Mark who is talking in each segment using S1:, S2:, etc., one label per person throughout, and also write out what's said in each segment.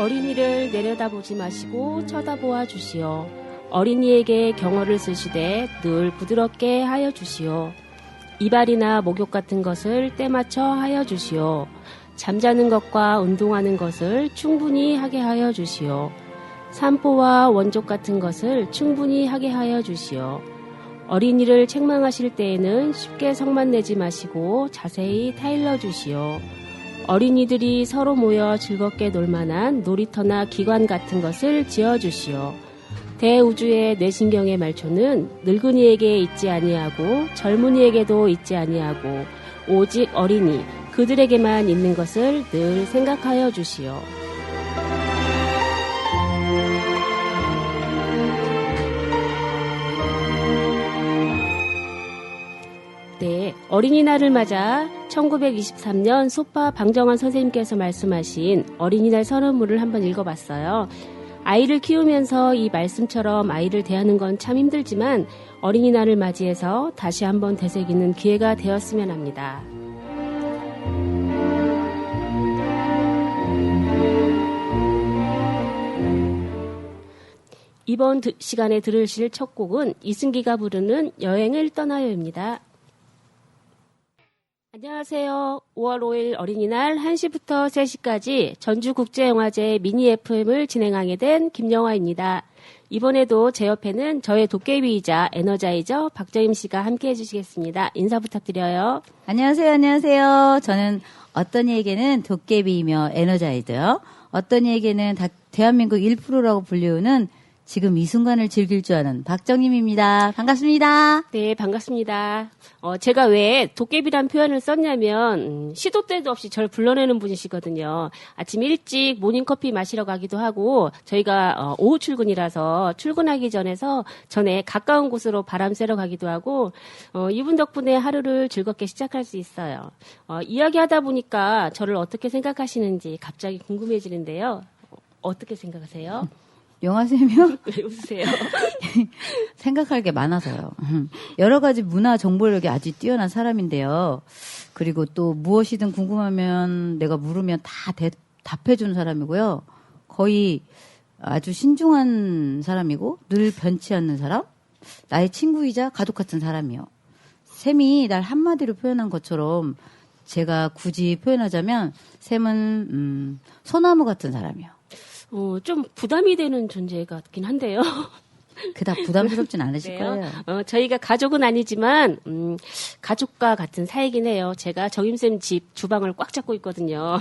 S1: 어린이를 내려다보지 마시고 쳐다보아 주시오. 어린이에게 경어를 쓰시되 늘 부드럽게 하여 주시오. 이발이나 목욕 같은 것을 때맞춰 하여 주시오. 잠자는 것과 운동하는 것을 충분히 하게 하여 주시오. 산보와 원족 같은 것을 충분히 하게 하여 주시오. 어린이를 책망하실 때에는 쉽게 성만 내지 마시고 자세히 타일러 주시오. 어린이들이 서로 모여 즐겁게 놀만한 놀이터나 기관 같은 것을 지어주시오. 대우주의 뇌신경의 말초는 늙은이에게 있지 아니하고 젊은이에게도 있지 아니하고 오직 어린이 그들에게만 있는 것을 늘 생각하여 주시오. 네, 어린이날을 맞아 1923년 소파 방정환 선생님께서 말씀하신 어린이날 선언문을 한번 읽어봤어요. 아이를 키우면서 이 말씀처럼 아이를 대하는 건 참 힘들지만 어린이날을 맞이해서 다시 한번 되새기는 기회가 되었으면 합니다. 이번 시간에 들으실 첫 곡은 이승기가 부르는 여행을 떠나요입니다. 안녕하세요. 5월 5일 어린이날 1시부터 3시까지 전주국제영화제 미니 FM을 진행하게 된 김영화입니다. 이번에도 제 옆에는 저의 도깨비이자 에너자이저 박정임 씨가 함께해 주시겠습니다. 인사 부탁드려요.
S2: 안녕하세요. 저는 어떤 이에게는 도깨비이며 에너자이저요. 어떤 이에게는 대한민국 1%라고 불리우는 지금 이 순간을 즐길 줄 아는 박정임입니다. 반갑습니다.
S1: 네, 반갑습니다. 제가 왜 도깨비란 표현을 썼냐면 시도 때도 없이 저를 불러내는 분이시거든요. 아침 일찍 모닝커피 마시러 가기도 하고 저희가 오후 출근이라서 출근하기 전에 가까운 곳으로 바람 쐬러 가기도 하고 이분 덕분에 하루를 즐겁게 시작할 수 있어요. 이야기하다 보니까 저를 어떻게 생각하시는지 갑자기 궁금해지는데요. 어떻게 생각하세요?
S2: 영화쌤이요?
S1: 왜 웃으세요?
S2: 생각할 게 많아서요. 여러 가지 문화 정보력이 아주 뛰어난 사람인데요. 그리고 또 무엇이든 궁금하면 내가 물으면 다 답해주는 사람이고요. 거의 아주 신중한 사람이고 늘 변치 않는 사람? 나의 친구이자 가족 같은 사람이요. 쌤이 날 한마디로 표현한 것처럼 제가 굳이 표현하자면 쌤은 소나무 같은 사람이요.
S1: 좀 부담이 되는 존재 같긴 한데요.
S2: 그닥 부담스럽진 않으실 거예요.
S1: 저희가 가족은 아니지만 가족과 같은 사이긴 해요. 제가 정임쌤 집 주방을 꽉 잡고 있거든요.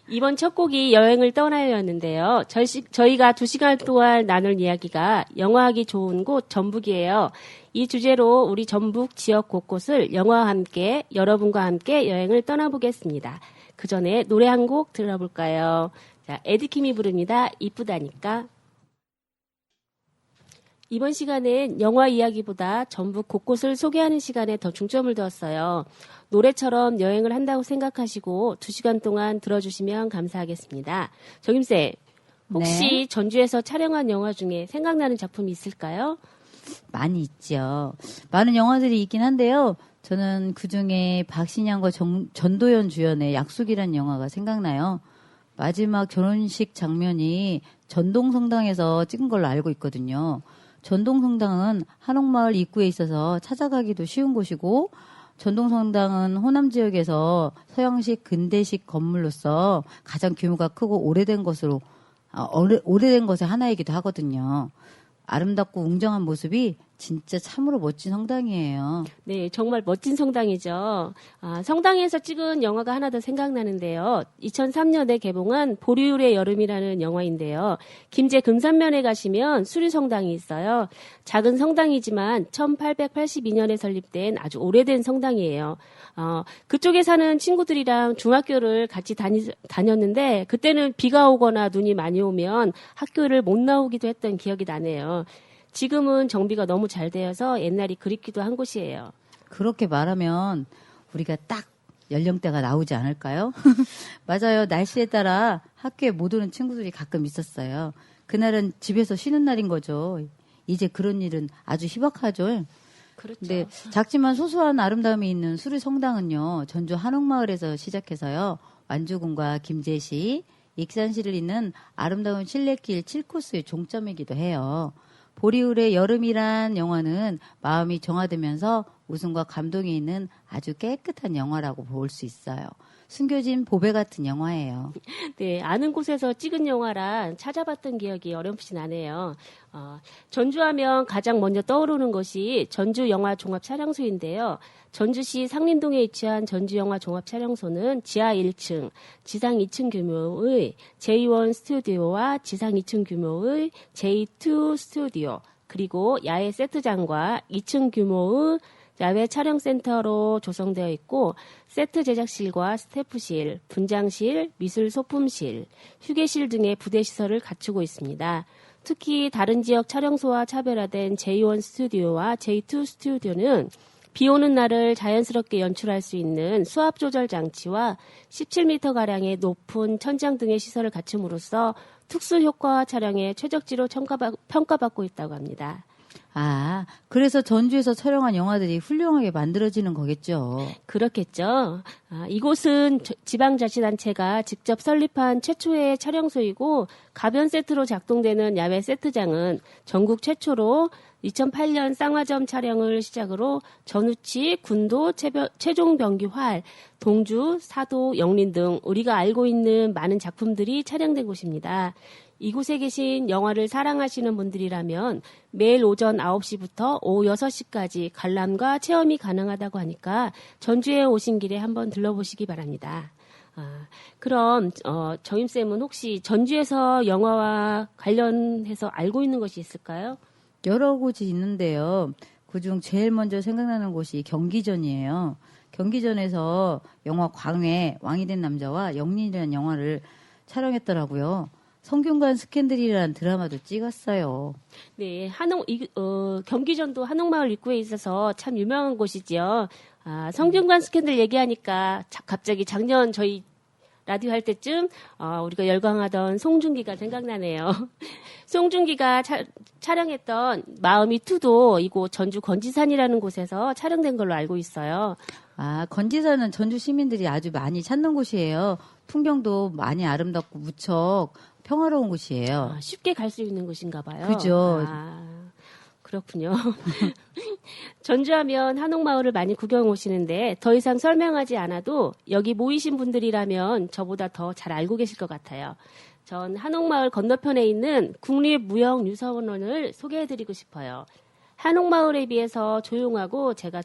S1: 이번 첫 곡이 여행을 떠나요였는데요. 저희가 2시간 동안 나눌 이야기가 영화하기 좋은 곳 전북이에요. 이 주제로 우리 전북 지역 곳곳을 영화와 함께 여러분과 함께 여행을 떠나보겠습니다. 그 전에 노래 한 곡 들어볼까요? 자, 에드킴이 부릅니다. 이쁘다니까. 이번 시간엔 영화 이야기보다 전북 곳곳을 소개하는 시간에 더 중점을 두었어요. 노래처럼 여행을 한다고 생각하시고 2시간 동안 들어주시면 감사하겠습니다. 정임쌤, 혹시
S2: 네.
S1: 전주에서 촬영한 영화 중에 생각나는 작품이 있을까요?
S2: 많이 있죠. 많은 영화들이 있긴 한데요. 저는 그중에 박신양과 전도연 주연의 약속이라는 영화가 생각나요. 마지막 결혼식 장면이 전동성당에서 찍은 걸로 알고 있거든요. 전동성당은 한옥마을 입구에 있어서 찾아가기도 쉬운 곳이고 전동성당은 호남 지역에서 서양식 근대식 건물로서 가장 규모가 크고 오래된 것의 하나이기도 하거든요. 아름답고 웅장한 모습이 진짜 참으로 멋진 성당이에요.
S1: 네, 정말 멋진 성당이죠. 성당에서 찍은 영화가 하나 더 생각나는데요. 2003년에 개봉한 보리울의 여름이라는 영화인데요. 김제 금산면에 가시면 수리성당이 있어요. 작은 성당이지만 1882년에 설립된 아주 오래된 성당이에요. 그쪽에 사는 친구들이랑 중학교를 같이 다녔는데 그때는 비가 오거나 눈이 많이 오면 학교를 못 나오기도 했던 기억이 나네요. 지금은 정비가 너무 잘 되어서 옛날이 그립기도 한 곳이에요.
S2: 그렇게 말하면 우리가 딱 연령대가 나오지 않을까요? 맞아요. 날씨에 따라 학교에 못 오는 친구들이 가끔 있었어요. 그날은 집에서 쉬는 날인 거죠. 이제 그런 일은 아주 희박하죠.
S1: 그렇죠.
S2: 근데 작지만 소소한 아름다움이 있는 수리성당은요. 전주 한옥마을에서 시작해서요. 완주군과 김제시, 익산시를 잇는 아름다운 실내길 7코스의 종점이기도 해요. 보리울의 여름이란 영화는 마음이 정화되면서 웃음과 감동이 있는 아주 깨끗한 영화라고 볼 수 있어요. 숨겨진 보배 같은 영화예요.
S1: 네, 아는 곳에서 찍은 영화라 찾아봤던 기억이 어렴풋이 나네요. 전주하면 가장 먼저 떠오르는 것이 전주영화종합촬영소인데요. 전주시 상림동에 위치한 전주영화종합촬영소는 지하 1층, 지상 2층 규모의 j1 스튜디오와 지상 2층 규모의 j2 스튜디오, 그리고 야외 세트장과 2층 규모의 야외 촬영센터로 조성되어 있고 세트 제작실과 스태프실, 분장실, 미술 소품실, 휴게실 등의 부대 시설을 갖추고 있습니다. 특히 다른 지역 촬영소와 차별화된 j1 스튜디오와 j2 스튜디오는 비 오는 날을 자연스럽게 연출할 수 있는 수압 조절 장치와 17m가량의 높은 천장 등의 시설을 갖춤으로써 특수 효과 촬영의 최적지로 평가받고 있다고 합니다.
S2: 아, 그래서 전주에서 촬영한 영화들이 훌륭하게 만들어지는 거겠죠.
S1: 그렇겠죠. 이곳은 지방자치단체가 직접 설립한 최초의 촬영소이고 가변 세트로 작동되는 야외 세트장은 전국 최초로 2008년 쌍화점 촬영을 시작으로 전우치, 군도, 최종병기활, 동주, 사도, 영린 등 우리가 알고 있는 많은 작품들이 촬영된 곳입니다. 이곳에 계신 영화를 사랑하시는 분들이라면 매일 오전 9시부터 오후 6시까지 관람과 체험이 가능하다고 하니까 전주에 오신 길에 한번 들러보시기 바랍니다. 그럼 정임쌤은 혹시 전주에서 영화와 관련해서 알고 있는 것이 있을까요?
S2: 여러 곳이 있는데요. 그중 제일 먼저 생각나는 곳이 경기전이에요. 경기전에서 영화 광해, 왕이 된 남자와 영린이라는 영화를 촬영했더라고요. 성균관 스캔들이라는 드라마도 찍었어요.
S1: 네, 경기전도 한옥마을 입구에 있어서 참 유명한 곳이지요. 성균관 스캔들 얘기하니까 갑자기 작년 저희 라디오 할 때쯤 우리가 열광하던 송중기가 생각나네요. 송중기가 촬영했던 마음이 투도 이곳 전주 건지산이라는 곳에서 촬영된 걸로 알고 있어요.
S2: 건지산은 전주 시민들이 아주 많이 찾는 곳이에요. 풍경도 많이 아름답고 무척 평화로운 곳이에요.
S1: 쉽게 갈 수 있는 곳인가 봐요.
S2: 그죠.
S1: 그렇군요. 전주하면 한옥마을을 많이 구경 오시는데 더 이상 설명하지 않아도 여기 모이신 분들이라면 저보다 더 잘 알고 계실 것 같아요. 전 한옥마을 건너편에 있는 국립무형유산원을 소개해드리고 싶어요. 한옥마을에 비해서 조용하고 제가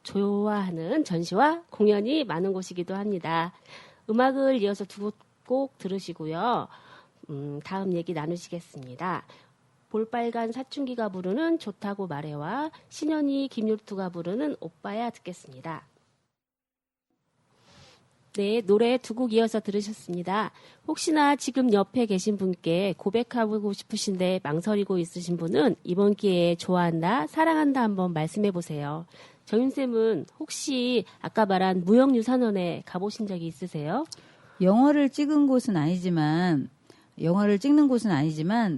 S1: 좋아하는 전시와 공연이 많은 곳이기도 합니다. 음악을 이어서 두 곡 들으시고요. 다음 얘기 나누시겠습니다. 볼빨간 사춘기가 부르는 좋다고 말해와 신현이 김율투가 부르는 오빠야 듣겠습니다. 네, 노래 두 곡 이어서 들으셨습니다. 혹시나 지금 옆에 계신 분께 고백하고 싶으신데 망설이고 있으신 분은 이번 기회에 좋아한다, 사랑한다 한번 말씀해 보세요. 정윤쌤은 혹시 아까 말한 무형유산원에 가보신 적이 있으세요?
S2: 영화를 찍는 곳은 아니지만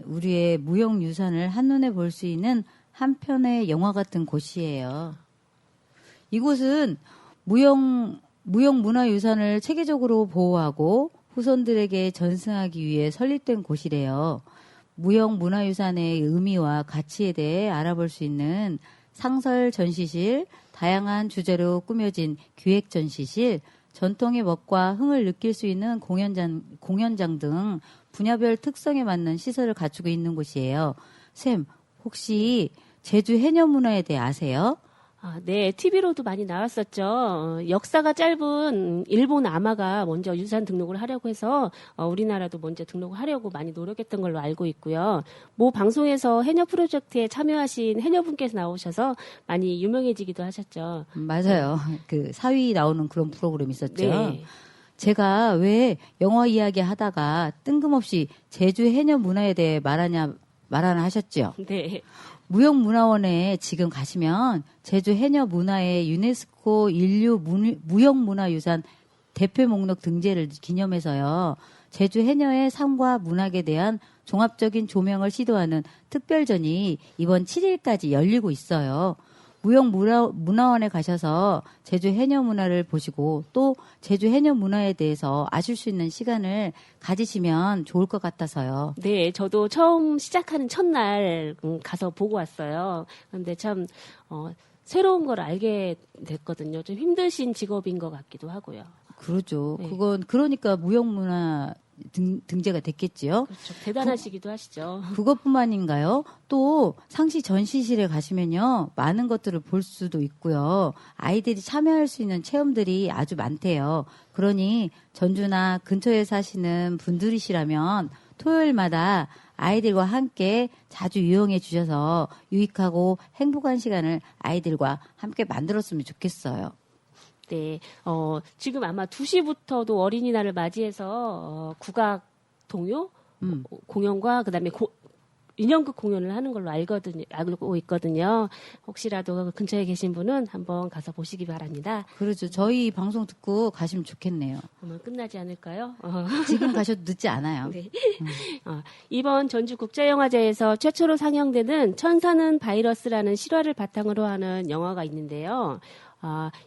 S2: 우리의 무형유산을 한눈에 볼 수 있는 한편의 영화 같은 곳이에요. 이곳은 무형문화유산을 체계적으로 보호하고 후손들에게 전승하기 위해 설립된 곳이래요. 무형문화유산의 의미와 가치에 대해 알아볼 수 있는 상설 전시실, 다양한 주제로 꾸며진 기획 전시실, 전통의 멋과 흥을 느낄 수 있는 공연장 등 분야별 특성에 맞는 시설을 갖추고 있는 곳이에요. 쌤, 혹시 제주 해녀문화에 대해 아세요?
S1: 네, TV로도 많이 나왔었죠. 역사가 짧은 일본 아마가 먼저 유산 등록을 하려고 해서 우리나라도 먼저 등록을 하려고 많이 노력했던 걸로 알고 있고요. 모 방송에서 해녀 프로젝트에 참여하신 해녀분께서 나오셔서 많이 유명해지기도 하셨죠.
S2: 맞아요. 그 사위 나오는 그런 프로그램 있었죠.
S1: 네.
S2: 제가 왜 영화 이야기 하다가 뜬금없이 제주 해녀 문화에 대해 말하나 하셨죠?
S1: 네.
S2: 무형문화원에 지금 가시면 제주 해녀 문화의 유네스코 인류 무형문화유산 대표 목록 등재를 기념해서요. 제주 해녀의 삶과 문학에 대한 종합적인 조명을 시도하는 특별전이 이번 7일까지 열리고 있어요. 무형문화원에 가셔서 제주 해녀 문화를 보시고 또 제주 해녀 문화에 대해서 아실 수 있는 시간을 가지시면 좋을 것 같아서요.
S1: 네, 저도 처음 시작하는 첫날 가서 보고 왔어요. 그런데 참 새로운 걸 알게 됐거든요. 좀 힘드신 직업인 것 같기도 하고요.
S2: 그러죠.
S1: 네.
S2: 그건 그러니까 무형문화 등재가 됐겠지요.
S1: 그렇죠. 대단하시기도 하시죠.
S2: 그것뿐만인가요? 또 상시 전시실에 가시면요. 많은 것들을 볼 수도 있고요. 아이들이 참여할 수 있는 체험들이 아주 많대요. 그러니 전주나 근처에 사시는 분들이시라면 토요일마다 아이들과 함께 자주 이용해 주셔서 유익하고 행복한 시간을 아이들과 함께 만들었으면 좋겠어요.
S1: 네, 지금 아마 2시부터도 어린이날을 맞이해서 국악 동요 공연과 그다음에 인형극 공연을 하는 걸로 알고 있거든요. 혹시라도 근처에 계신 분은 한번 가서 보시기 바랍니다.
S2: 그렇죠. 저희 방송 듣고 가시면 좋겠네요.
S1: 그러면 끝나지 않을까요?
S2: 지금 가셔도 늦지 않아요.
S1: 네. 이번 전주국제영화제에서 최초로 상영되는 천사는 바이러스라는 실화를 바탕으로 하는 영화가 있는데요.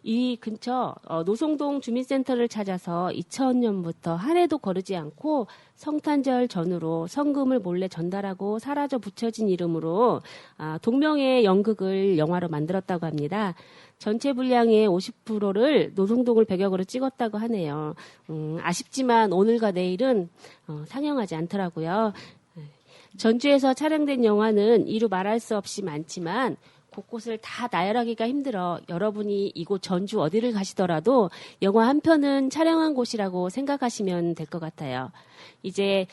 S1: 이 근처 노송동 주민센터를 찾아서 2000년부터 한 해도 거르지 않고 성탄절 전후로 성금을 몰래 전달하고 사라져 붙여진 이름으로 동명의 연극을 영화로 만들었다고 합니다. 전체 분량의 50%를 노송동을 배경으로 찍었다고 하네요. 아쉽지만 오늘과 내일은 상영하지 않더라고요. 전주에서 촬영된 영화는 이루 말할 수 없이 많지만 곳곳을 다 나열하기가 힘들어 여러분이 이곳 전주 어디를 가시더라도 영화 한 편은 촬영한 곳이라고 생각하시면 될 것 같아요. 이제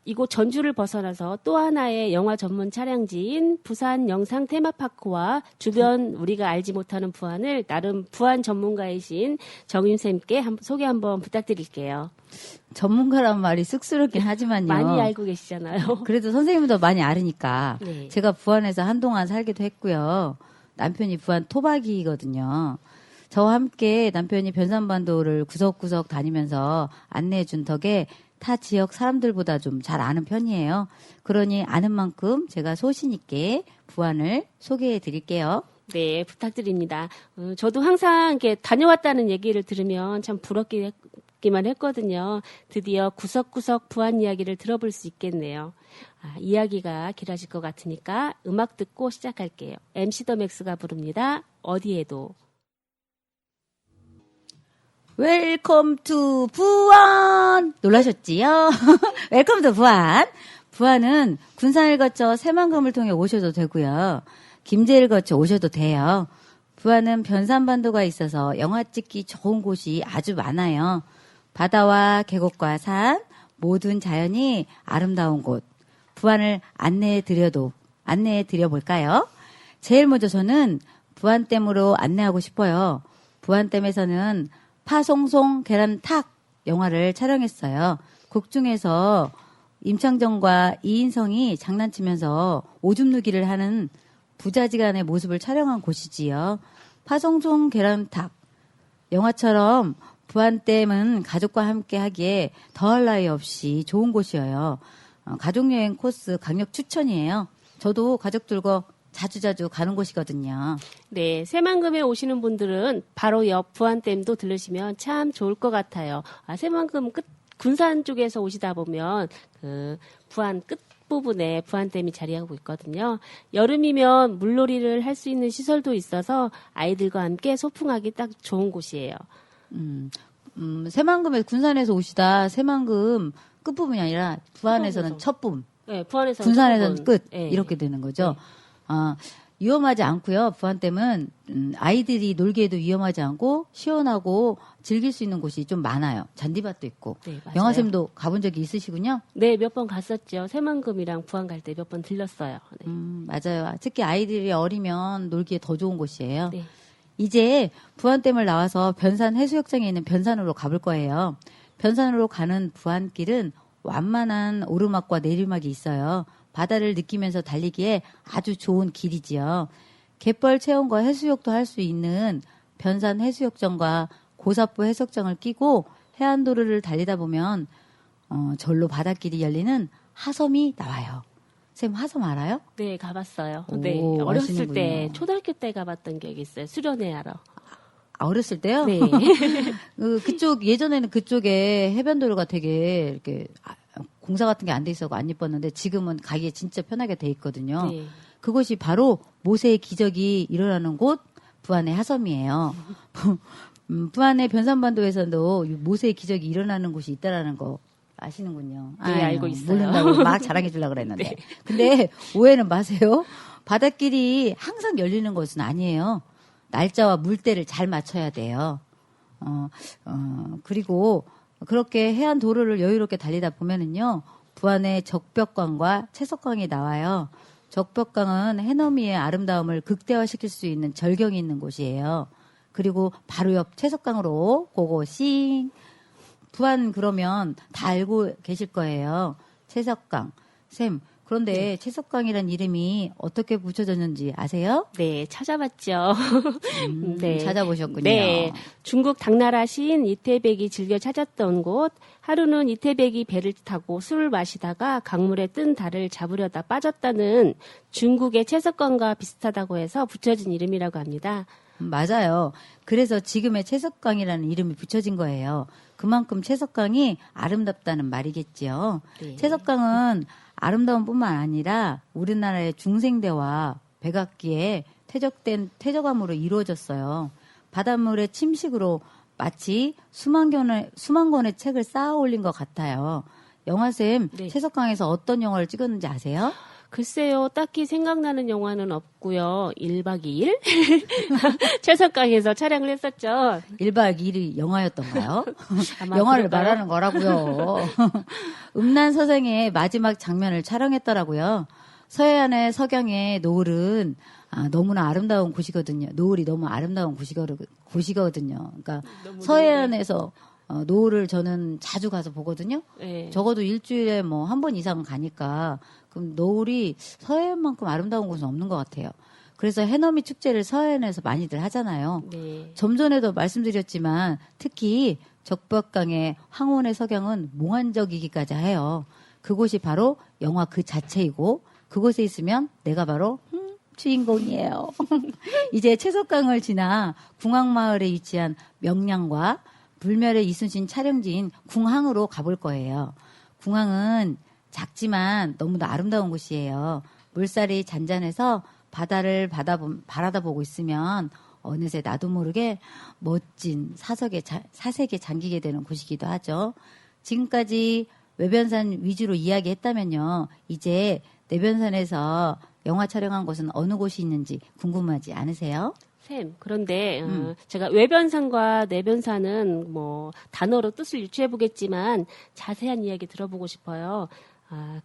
S1: 이곳 전주를 벗어나서 또 하나의 영화 전문 촬영지인 부산 영상 테마파크와 주변 우리가 알지 못하는 부안을 나름 부안 전문가이신 정윤쌤께 소개 한번 부탁드릴게요.
S2: 전문가란 말이 쑥스럽긴 하지만요.
S1: 많이 알고 계시잖아요.
S2: 그래도 선생님도 많이 알으니까.
S1: 네.
S2: 제가 부안에서 한동안 살기도 했고요. 남편이 부안 토박이거든요. 저와 함께 남편이 변산반도를 구석구석 다니면서 안내해 준 덕에 타 지역 사람들보다 좀 잘 아는 편이에요. 그러니 아는 만큼 제가 소신 있게 부안을 소개해 드릴게요.
S1: 네, 부탁드립니다. 저도 항상 이렇게 다녀왔다는 얘기를 들으면 참 부럽기만 했거든요. 드디어 구석구석 부안 이야기를 들어볼 수 있겠네요. 이야기가 길어질 것 같으니까 음악 듣고 시작할게요. MC 더 맥스가 부릅니다. 어디에도.
S2: 웰컴 투 부안! 놀라셨지요? 웰컴 투 부안! 부안은 군산을 거쳐 새만금을 통해 오셔도 되고요. 김제를 거쳐 오셔도 돼요. 부안은 변산반도가 있어서 영화 찍기 좋은 곳이 아주 많아요. 바다와 계곡과 산, 모든 자연이 아름다운 곳. 부안을 안내해 드려볼까요? 제일 먼저 저는 부안댐으로 안내하고 싶어요. 부안댐에서는 파송송 계란탁 영화를 촬영했어요. 곡 중에서 임창정과 이인성이 장난치면서 오줌 누기를 하는 부자지간의 모습을 촬영한 곳이지요. 파송송 계란탁 영화처럼 부안댐은 가족과 함께 하기에 더할 나위 없이 좋은 곳이에요. 가족여행 코스 강력 추천이에요. 저도 가족들과 자주자주 가는 곳이거든요.
S1: 네, 새만금에 오시는 분들은 바로 옆 부안댐도 들르시면 참 좋을 것 같아요. 새만금 군산 쪽에서 오시다 보면 그 부안 끝 부분에 부안댐이 자리하고 있거든요. 여름이면 물놀이를 할 수 있는 시설도 있어서 아이들과 함께 소풍하기 딱 좋은 곳이에요.
S2: 새만금에 군산에서 오시다 새만금 끝부분이 아니라 부안에서는 첫 부분.
S1: 네, 부안에서는
S2: 군산에서는 끝.
S1: 네.
S2: 이렇게 되는 거죠. 네. 위험하지 않고요. 부안댐은 아이들이 놀기에도 위험하지 않고 시원하고 즐길 수 있는 곳이 좀 많아요. 잔디밭도 있고.
S1: 네, 맞아요.
S2: 영화쌤도 가본 적이 있으시군요?
S1: 네, 몇 번 갔었죠. 새만금이랑 부안 갈 때 몇 번 들렀어요. 네.
S2: 맞아요. 특히 아이들이 어리면 놀기에 더 좋은 곳이에요.
S1: 네.
S2: 이제 부안댐을 나와서 변산 해수욕장에 있는 변산으로 가볼 거예요. 변산으로 가는 부안길은 완만한 오르막과 내리막이 있어요. 바다를 느끼면서 달리기에 아주 좋은 길이지요. 갯벌 체험과 해수욕도 할 수 있는 변산 해수욕장과 고사포 해수욕장을 끼고 해안도로를 달리다 보면 절로 바닷길이 열리는 하섬이 나와요. 쌤 화섬 알아요?
S1: 네, 가봤어요.
S2: 오,
S1: 네, 어렸을
S2: 아시는군요.
S1: 때, 초등학교 때 가봤던 기억이 있어요. 수련회 하러.
S2: 어렸을 때요?
S1: 네.
S2: 그쪽, 예전에는 그쪽에 해변도로가 되게 이렇게 공사 같은 게 안 돼 있어서 안 예뻤는데 지금은 가기에 진짜 편하게 돼 있거든요.
S1: 네.
S2: 그것이 바로 모세의 기적이 일어나는 곳 부안의 하섬이에요. 부안의 변산반도에서도 모세의 기적이 일어나는 곳이 있다라는 거 아시는군요.
S1: 네, 알고 있어요.
S2: 모른다고 막 자랑해 주려고 그랬는데. 네. 근데 오해는 마세요. 바닷길이 항상 열리는 것은 아니에요. 날짜와 물때를 잘 맞춰야 돼요. 그리고 그렇게 해안 도로를 여유롭게 달리다 보면은요, 부안의 적벽강과 채석강이 나와요. 적벽강은 해넘이의 아름다움을 극대화시킬 수 있는 절경이 있는 곳이에요. 그리고 바로 옆 채석강으로 고고싱. 부안 그러면 다 알고 계실 거예요. 채석강. 쌤, 그런데 네. 채석강이란 이름이 어떻게 붙여졌는지 아세요?
S1: 네, 찾아봤죠.
S2: 네. 찾아보셨군요.
S1: 네, 중국 당나라 시인 이태백이 즐겨 찾았던 곳. 하루는 이태백이 배를 타고 술을 마시다가 강물에 뜬 달을 잡으려다 빠졌다는 중국의 채석강과 비슷하다고 해서 붙여진 이름이라고 합니다.
S2: 맞아요. 그래서 지금의 채석강이라는 이름이 붙여진 거예요. 그만큼 채석강이 아름답다는 말이겠지요. 네. 채석강은 아름다움 뿐만 아니라 우리나라의 중생대와 백악기에 퇴적함으로 이루어졌어요. 바닷물의 침식으로 마치 수만 권의 책을 쌓아 올린 것 같아요. 영화쌤, 네. 채석강에서 어떤 영화를 찍었는지 아세요?
S1: 글쎄요, 딱히 생각나는 영화는 없고요. 1박 2일? 채석강에서 촬영을 했었죠.
S2: 1박 2일이 영화였던가요?
S1: 그럴까요?
S2: 영화를 말하는 거라고요. 음란서생의 마지막 장면을 촬영했더라고요. 서해안의 석양의 노을은 너무나 아름다운 곳이거든요. 노을이 너무 아름다운 곳이거든요. 그러니까 서해안에서 노을을 저는 자주 가서 보거든요. 네. 적어도 일주일에 뭐 한 번 이상 가니까 그럼 노을이 서해안만큼 아름다운 곳은 없는 것 같아요. 그래서 해넘이 축제를 서해안에서 많이들 하잖아요. 네. 좀 전에도 말씀드렸지만 특히 적벽강의 황혼의 석양은 몽환적이기까지 해요. 그곳이 바로 영화 그 자체이고 그곳에 있으면 내가 바로 주인공이에요. 이제 채석강을 지나 궁항마을에 위치한 명량과 불멸의 이순신 촬영지인 궁항으로 가볼 거예요. 궁항은 작지만 너무도 아름다운 곳이에요. 물살이 잔잔해서 바다를 바라다보고 있으면 어느새 나도 모르게 멋진 사색에 잠기게 되는 곳이기도 하죠. 지금까지 외변산 위주로 이야기했다면요. 이제 내변산에서 영화 촬영한 곳은 어느 곳이 있는지 궁금하지 않으세요?
S1: 쌤, 그런데 제가 외변산과 내변산은 뭐 단어로 뜻을 유추해 보겠지만 자세한 이야기 들어보고 싶어요.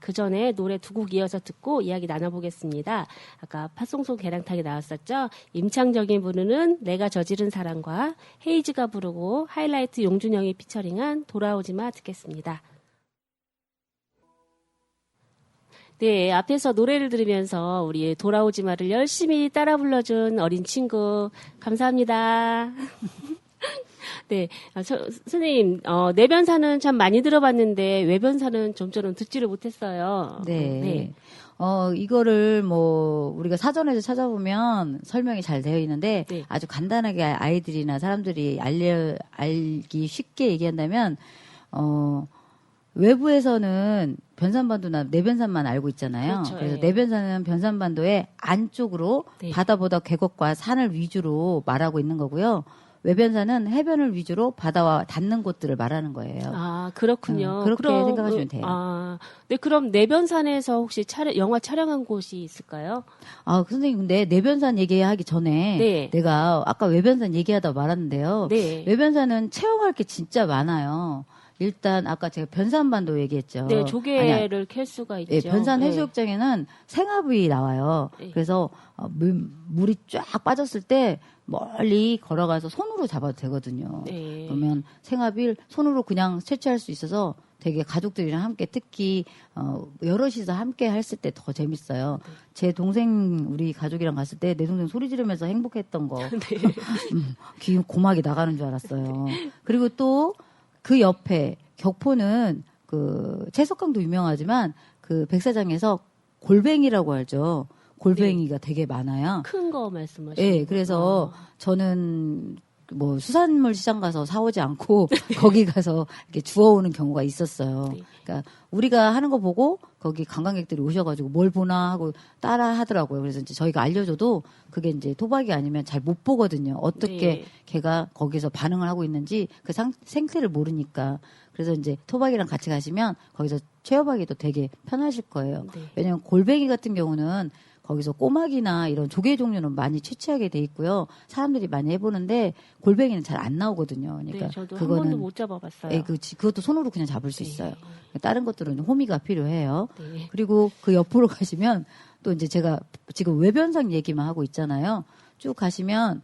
S1: 그 전에 노래 두 곡 이어서 듣고 이야기 나눠보겠습니다. 아까 팥송송 계량탕이 나왔었죠. 임창정이 부르는 내가 저지른 사랑과 헤이즈가 부르고 하이라이트 용준영이 피처링한 돌아오지마 듣겠습니다. 네, 앞에서 노래를 들으면서 우리 돌아오지마를 열심히 따라 불러준 어린 친구 감사합니다. 네, 선생님, 내변사는 참 많이 들어봤는데 외변사는 좀처럼 듣지를 못했어요.
S2: 네. 이거를 뭐 우리가 사전에서 찾아보면 설명이 잘 되어 있는데 네. 아주 간단하게 아이들이나 사람들이 알기 쉽게 얘기한다면 외부에서는 변산반도나 내변산만 알고 있잖아요.
S1: 그렇죠,
S2: 그래서
S1: 예.
S2: 내변산은 변산반도의 안쪽으로 네. 바다보다 계곡과 산을 위주로 말하고 있는 거고요. 외변산은 해변을 위주로 바다와 닿는 곳들을 말하는 거예요.
S1: 아, 그렇군요.
S2: 그렇게 생각하시면 돼요.
S1: 네, 그럼 내변산에서 혹시 영화 촬영한 곳이 있을까요?
S2: 선생님, 근데 내변산 얘기하기 전에
S1: 네.
S2: 내가 아까 외변산 얘기하다 말았는데요.
S1: 네.
S2: 외변산은 체험할 게 진짜 많아요. 일단 아까 제가 변산반도 얘기했죠.
S1: 네, 조개를 캘 수가 있죠.
S2: 네, 변산 해수욕장에는 생화부위 나와요. 네. 그래서 물이 쫙 빠졌을 때 멀리 걸어가서 손으로 잡아도 되거든요. 네. 그러면 생화비를 손으로 그냥 채취할 수 있어서 되게 가족들이랑 함께 특히 여럿이서 함께 했을 때 더 재밌어요. 네. 제 동생 우리 가족이랑 갔을 때 내 동생 소리 지르면서 행복했던 거. 네. 귀 고막이 나가는 줄 알았어요. 그리고 또 그 옆에 격포는 그 채석강도 유명하지만 그 백사장에서 골뱅이라고 하죠. 골뱅이가 되게 많아요.
S1: 큰 거 말씀하시는
S2: 네, 그래서 저는 뭐 수산물 시장 가서 사오지 않고 거기 가서 이렇게 주워오는 경우가 있었어요.
S1: 네.
S2: 그러니까 우리가 하는 거 보고 거기 관광객들이 오셔가지고 뭘 보나 하고 따라 하더라고요. 그래서 이제 저희가 알려줘도 그게 이제 토박이 아니면 잘 못 보거든요. 어떻게
S1: 네.
S2: 걔가 거기서 반응을 하고 있는지 그 생태를 모르니까. 그래서 이제 토박이랑 같이 가시면 거기서 체험하기도 되게 편하실 거예요.
S1: 네.
S2: 왜냐하면 골뱅이 같은 경우는 거기서 꼬막이나 이런 조개 종류는 많이 채취하게 돼 있고요. 사람들이 많이 해보는데 골뱅이는 잘 안 나오거든요. 그러니까
S1: 네, 저도 한 번도 못 잡아봤어요.
S2: 예, 그것도 손으로 그냥 잡을 수
S1: 네.
S2: 있어요. 다른 것들은 호미가 필요해요.
S1: 네.
S2: 그리고 그 옆으로 가시면 또 이제 제가 지금 외변상 얘기만 하고 있잖아요. 쭉 가시면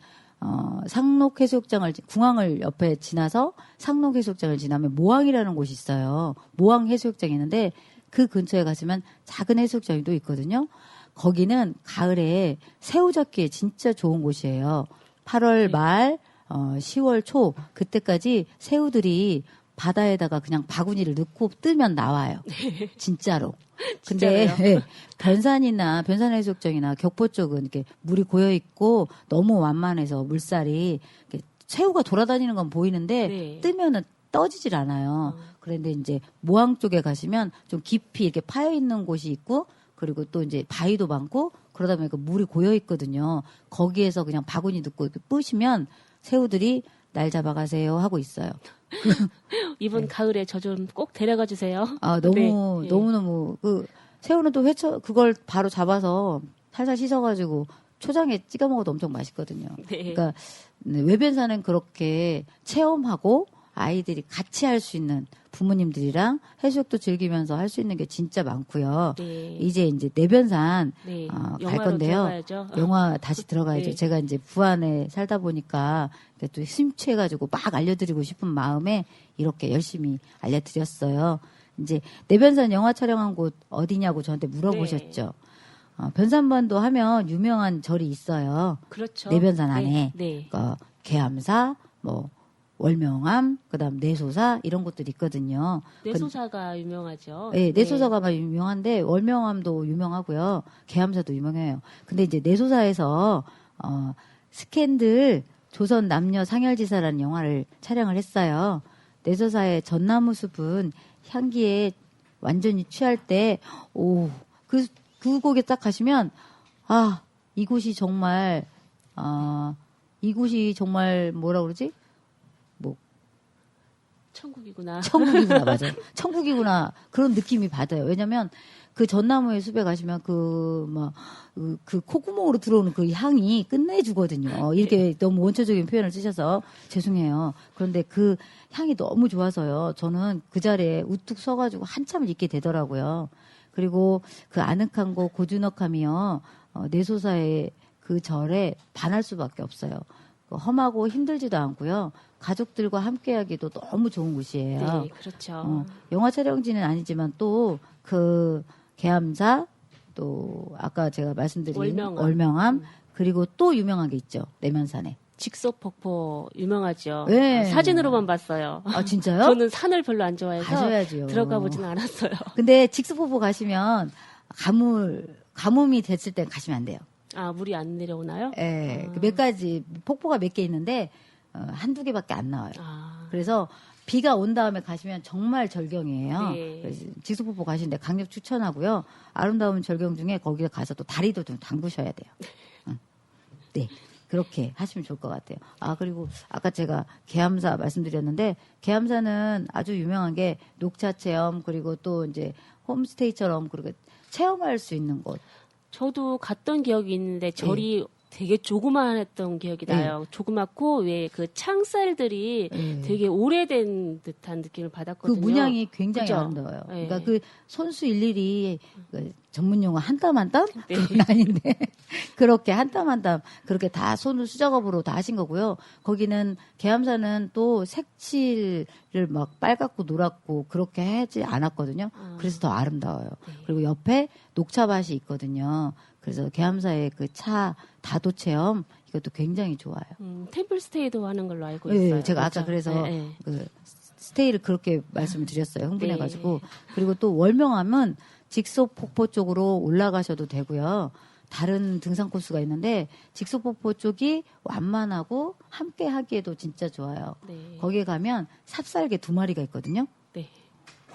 S2: 상록해수욕장을 궁항을 옆에 지나서 상록해수욕장을 지나면 모항이라는 곳이 있어요. 모항 해수욕장이 있는데 그 근처에 가시면 작은 해수욕장이 또 있거든요. 거기는 가을에 새우 잡기에 진짜 좋은 곳이에요. 8월 말, 10월 초 그때까지 새우들이 바다에다가 그냥 바구니를 넣고 뜨면 나와요. 진짜로. 근데 변산해수욕장이나 격포 쪽은 이렇게 물이 고여 있고 너무 완만해서 물살이 새우가 돌아다니는 건 보이는데
S1: 네.
S2: 뜨면은 떠지질 않아요. 그런데 이제 모항 쪽에 가시면 좀 깊이 이렇게 파여 있는 곳이 있고 그리고 또 이제 바위도 많고 그러다 보니까 물이 고여 있거든요. 거기에서 그냥 바구니 넣고 이렇게 뿌시면 새우들이 날 잡아가세요 하고 있어요.
S1: 이번 가을에 저 좀 꼭 데려가 주세요.
S2: 아, 너무너무 그 새우는 또 그걸 바로 잡아서 살살 씻어가지고 초장에 찍어 먹어도 엄청 맛있거든요.
S1: 네.
S2: 그러니까 외변사는 그렇게 체험하고 아이들이 같이 할 수 있는 부모님들이랑 해수욕도 즐기면서 할 수 있는 게 진짜 많고요.
S1: 네.
S2: 이제 내변산
S1: 네.
S2: 갈
S1: 영화로
S2: 건데요.
S1: 들어가야죠.
S2: 영화 다시 들어가야죠.
S1: 네.
S2: 제가 이제 부안에 살다 보니까 또 심취해가지고 막 알려드리고 싶은 마음에 이렇게 열심히 알려드렸어요. 이제 내변산 영화 촬영한 곳 어디냐고 저한테 물어보셨죠. 변산반도 하면 유명한 절이 있어요.
S1: 그렇죠.
S2: 내변산 안에
S1: 네.
S2: 계암사, 월명암, 그다음 내소사 이런 곳들이 있거든요.
S1: 내소사가 유명하죠.
S2: 네, 내소사가 막 유명한데 월명암도 유명하고요. 계암사도 유명해요. 근데 이제 내소사에서 스캔들 조선 남녀 상열지사라는 영화를 촬영을 했어요. 내소사의 전나무 숲은 향기에 완전히 취할 때, 그 곳에 딱 가시면, 이곳이 정말 뭐라 그러지?
S1: 천국이구나.
S2: 맞아요. 천국이구나. 그런 느낌이 받아요. 왜냐면 그 전나무의 숲에 가시면 그 콧구멍으로 들어오는 그 향이 끝내주거든요. 이렇게 너무 원초적인 표현을 쓰셔서 죄송해요. 그런데 그 향이 너무 좋아서요. 저는 그 자리에 우뚝 서가지고 한참을 있게 되더라고요. 그리고 그 아늑한 곳 고즈넉함이요. 내소사의 그 절에 반할 수밖에 없어요. 험하고 힘들지도 않고요. 가족들과 함께하기도 너무 좋은 곳이에요.
S1: 네, 그렇죠.
S2: 영화 촬영지는 아니지만 또 그 계암사 또 아까 제가 말씀드린 월명암 그리고 또 유명한 게 있죠. 내면산에.
S1: 직속폭포 유명하죠.
S2: 네.
S1: 사진으로만 봤어요.
S2: 아 진짜요?
S1: 저는 산을 별로 안 좋아해서
S2: 가셔야지요.
S1: 들어가 보지는 않았어요.
S2: 근데 직속폭포 가시면 가뭄이 됐을 때 가시면 안 돼요.
S1: 물이 안 내려오나요?
S2: 네. 몇 가지 폭포가 몇 개 있는데 한두 개밖에 안 나와요. 그래서 비가 온 다음에 가시면 정말 절경이에요.
S1: 네.
S2: 직속폭포 가시는데 강력 추천하고요. 아름다운 절경 중에 거기에 가서 또 다리도 좀 담그셔야 돼요. 네. 그렇게 하시면 좋을 것 같아요. 그리고 아까 제가 계암사 말씀드렸는데 계암사는 아주 유명한 게 녹차 체험 그리고 또 이제 홈스테이처럼 그렇게 체험할 수 있는 곳.
S1: 저도 갔던 기억이 있는데 절이 되게 조그만했던 기억이 나요. 조그맣고 왜 그 창살들이 되게 오래된 듯한 느낌을 받았거든요.
S2: 그 문양이 굉장히
S1: 그죠?
S2: 아름다워요.
S1: 네.
S2: 그러니까 그 손수 일일이 전문 용어 한 땀 한 땀? 그건 아닌데 그렇게 한 땀 한 땀 그렇게 다 손을 수작업으로 다 하신 거고요. 거기는 계암사는 또 색칠을 막 빨갛고 노랗고 그렇게 하지 않았거든요. 그래서 더 아름다워요. 그리고 옆에 녹차밭이 있거든요. 그래서 계암사의 그 차 다도 체험 이것도 굉장히 좋아요.
S1: 템플스테이도 하는 걸로 알고
S2: 네,
S1: 있어요.
S2: 제가
S1: 그렇죠?
S2: 아까 그래서
S1: 네.
S2: 그 스테이를 그렇게 말씀을 드렸어요. 흥분해가지고. 그리고 또 월명하면 직소폭포 쪽으로 올라가셔도 되고요. 다른 등산 코스가 있는데 직소폭포 쪽이 완만하고 함께 하기에도 진짜 좋아요.
S1: 네.
S2: 거기에 가면 삽살개 2마리가 있거든요.
S1: 네.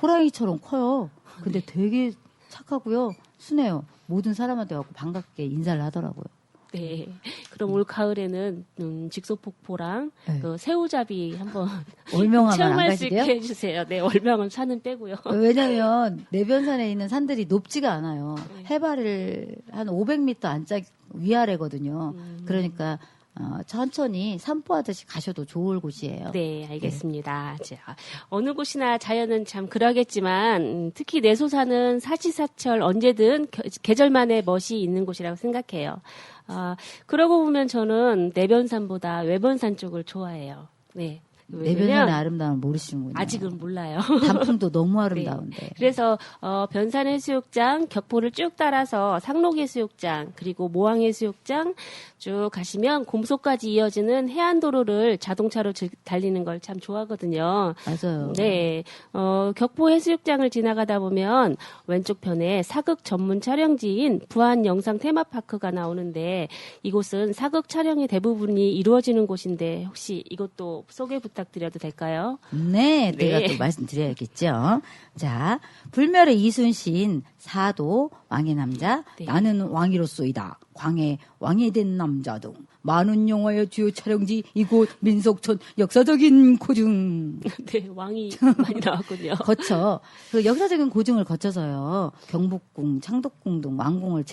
S2: 호랑이처럼 커요. 근데 되게 착하고요. 순해요. 모든 사람한테 와서 반갑게 인사를 하더라고요.
S1: 네. 그럼 올 가을에는 직소폭포랑
S2: 네.
S1: 그 새우잡이 한번
S2: 월명하면 안
S1: 체험할 수 있게
S2: 가시게요?
S1: 해주세요. 네, 월명은 산은 빼고요.
S2: 왜냐면 내변산에 있는 산들이 높지가 않아요. 해발을 한 500m 안짝 위아래거든요. 그러니까 천천히 산보하듯이 가셔도 좋을 곳이에요.
S1: 네, 알겠습니다. 자, 어느 곳이나 자연은 참 그러겠지만 특히 내소산은 사시사철 언제든 계절만의 멋이 있는 곳이라고 생각해요. 그러고 보면 저는 내변산보다 외변산 쪽을 좋아해요. 네.
S2: 내변산의 아름다움을 모르시는군요.
S1: 아직은 몰라요.
S2: 단풍도 너무 아름다운데.
S1: 네. 그래서 변산해수욕장 격포를 쭉 따라서 상록해수욕장 그리고 모항해수욕장 쭉 가시면 곰소까지 이어지는 해안도로를 자동차로 달리는 걸 참 좋아하거든요.
S2: 맞아요.
S1: 네, 격포 해수욕장을 지나가다 보면 왼쪽 편에 사극 전문 촬영지인 부안 영상 테마파크가 나오는데 이곳은 사극 촬영의 대부분이 이루어지는 곳인데 혹시 이것도 소개 부탁드려도 될까요?
S2: 네, 제가 또 말씀드려야겠죠. 자, 불멸의 이순신, 사도, 왕의 남자,
S1: 네.
S2: 나는 왕이로소이다. 광해, 왕이 된 남자 등 많은 영화의 주요 촬영지 이곳 민속촌 역사적인 고증.
S1: 네, 왕이 많이 나왔군요.
S2: 거쳐 그 역사적인 고증을 거쳐서요. 경복궁, 창덕궁 등 왕궁을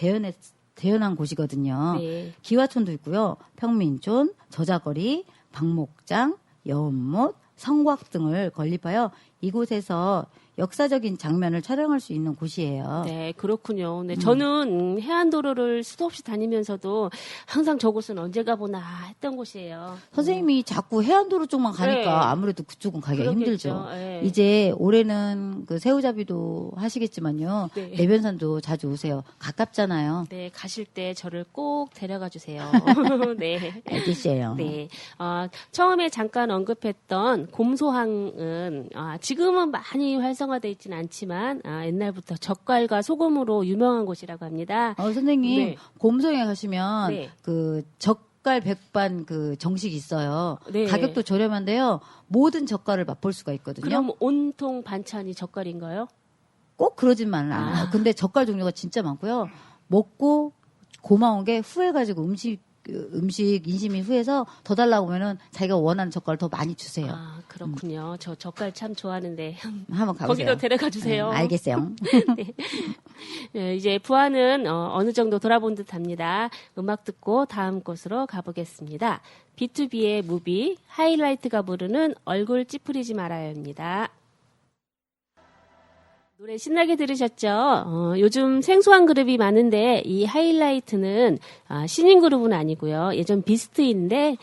S2: 재현한 곳이거든요.
S1: 네.
S2: 기와촌도 있고요. 평민촌, 저자거리, 박목장, 여운못, 성곽 등을 건립하여 이곳에서 역사적인 장면을 촬영할 수 있는 곳이에요.
S1: 네, 그렇군요. 네, 저는 해안도로를 수도 없이 다니면서도 항상 저곳은 언제 가보나 했던 곳이에요.
S2: 선생님이 자꾸 해안도로 쪽만 가니까
S1: 네.
S2: 아무래도 그쪽은 가기가
S1: 그렇겠죠.
S2: 힘들죠.
S1: 네.
S2: 이제 올해는 그 새우잡이도 하시겠지만요.
S1: 네.
S2: 내변산도 자주 오세요. 가깝잖아요.
S1: 네, 가실 때 저를 꼭 데려가 주세요. 네.
S2: 알겠어요.
S1: 네. 처음에 잠깐 언급했던 곰소항은 지금은 많이 활성화되어 있지는 않지만 옛날부터 젓갈과 소금으로 유명한 곳이라고 합니다.
S2: 선생님
S1: 네.
S2: 곰소에 가시면
S1: 네.
S2: 그 젓갈 백반 그 정식 있어요.
S1: 네.
S2: 가격도 저렴한데요. 모든 젓갈을 맛볼 수가 있거든요.
S1: 그럼 온통 반찬이 젓갈인가요?
S2: 꼭 그러지만은 않아요. 근데 젓갈 종류가 진짜 많고요. 먹고 고마운 게 후회가지고 음식 인심이 후해서 더 달라고 하면은 자기가 원하는 젓갈을 더 많이 주세요.
S1: 그렇군요. 저 젓갈 참 좋아하는데
S2: 한번 가보세요.
S1: 거기도 데려가 주세요.
S2: 알겠어요.
S1: 네, 이제 부안은 어느 정도 돌아본 듯합니다. 음악 듣고 다음 곳으로 가보겠습니다. B2B의 무비 하이라이트가 부르는 얼굴 찌푸리지 말아요입니다. 노래 신나게 들으셨죠? 요즘 생소한 그룹이 많은데 이 하이라이트는 신인 그룹은 아니고요. 예전 비스트인데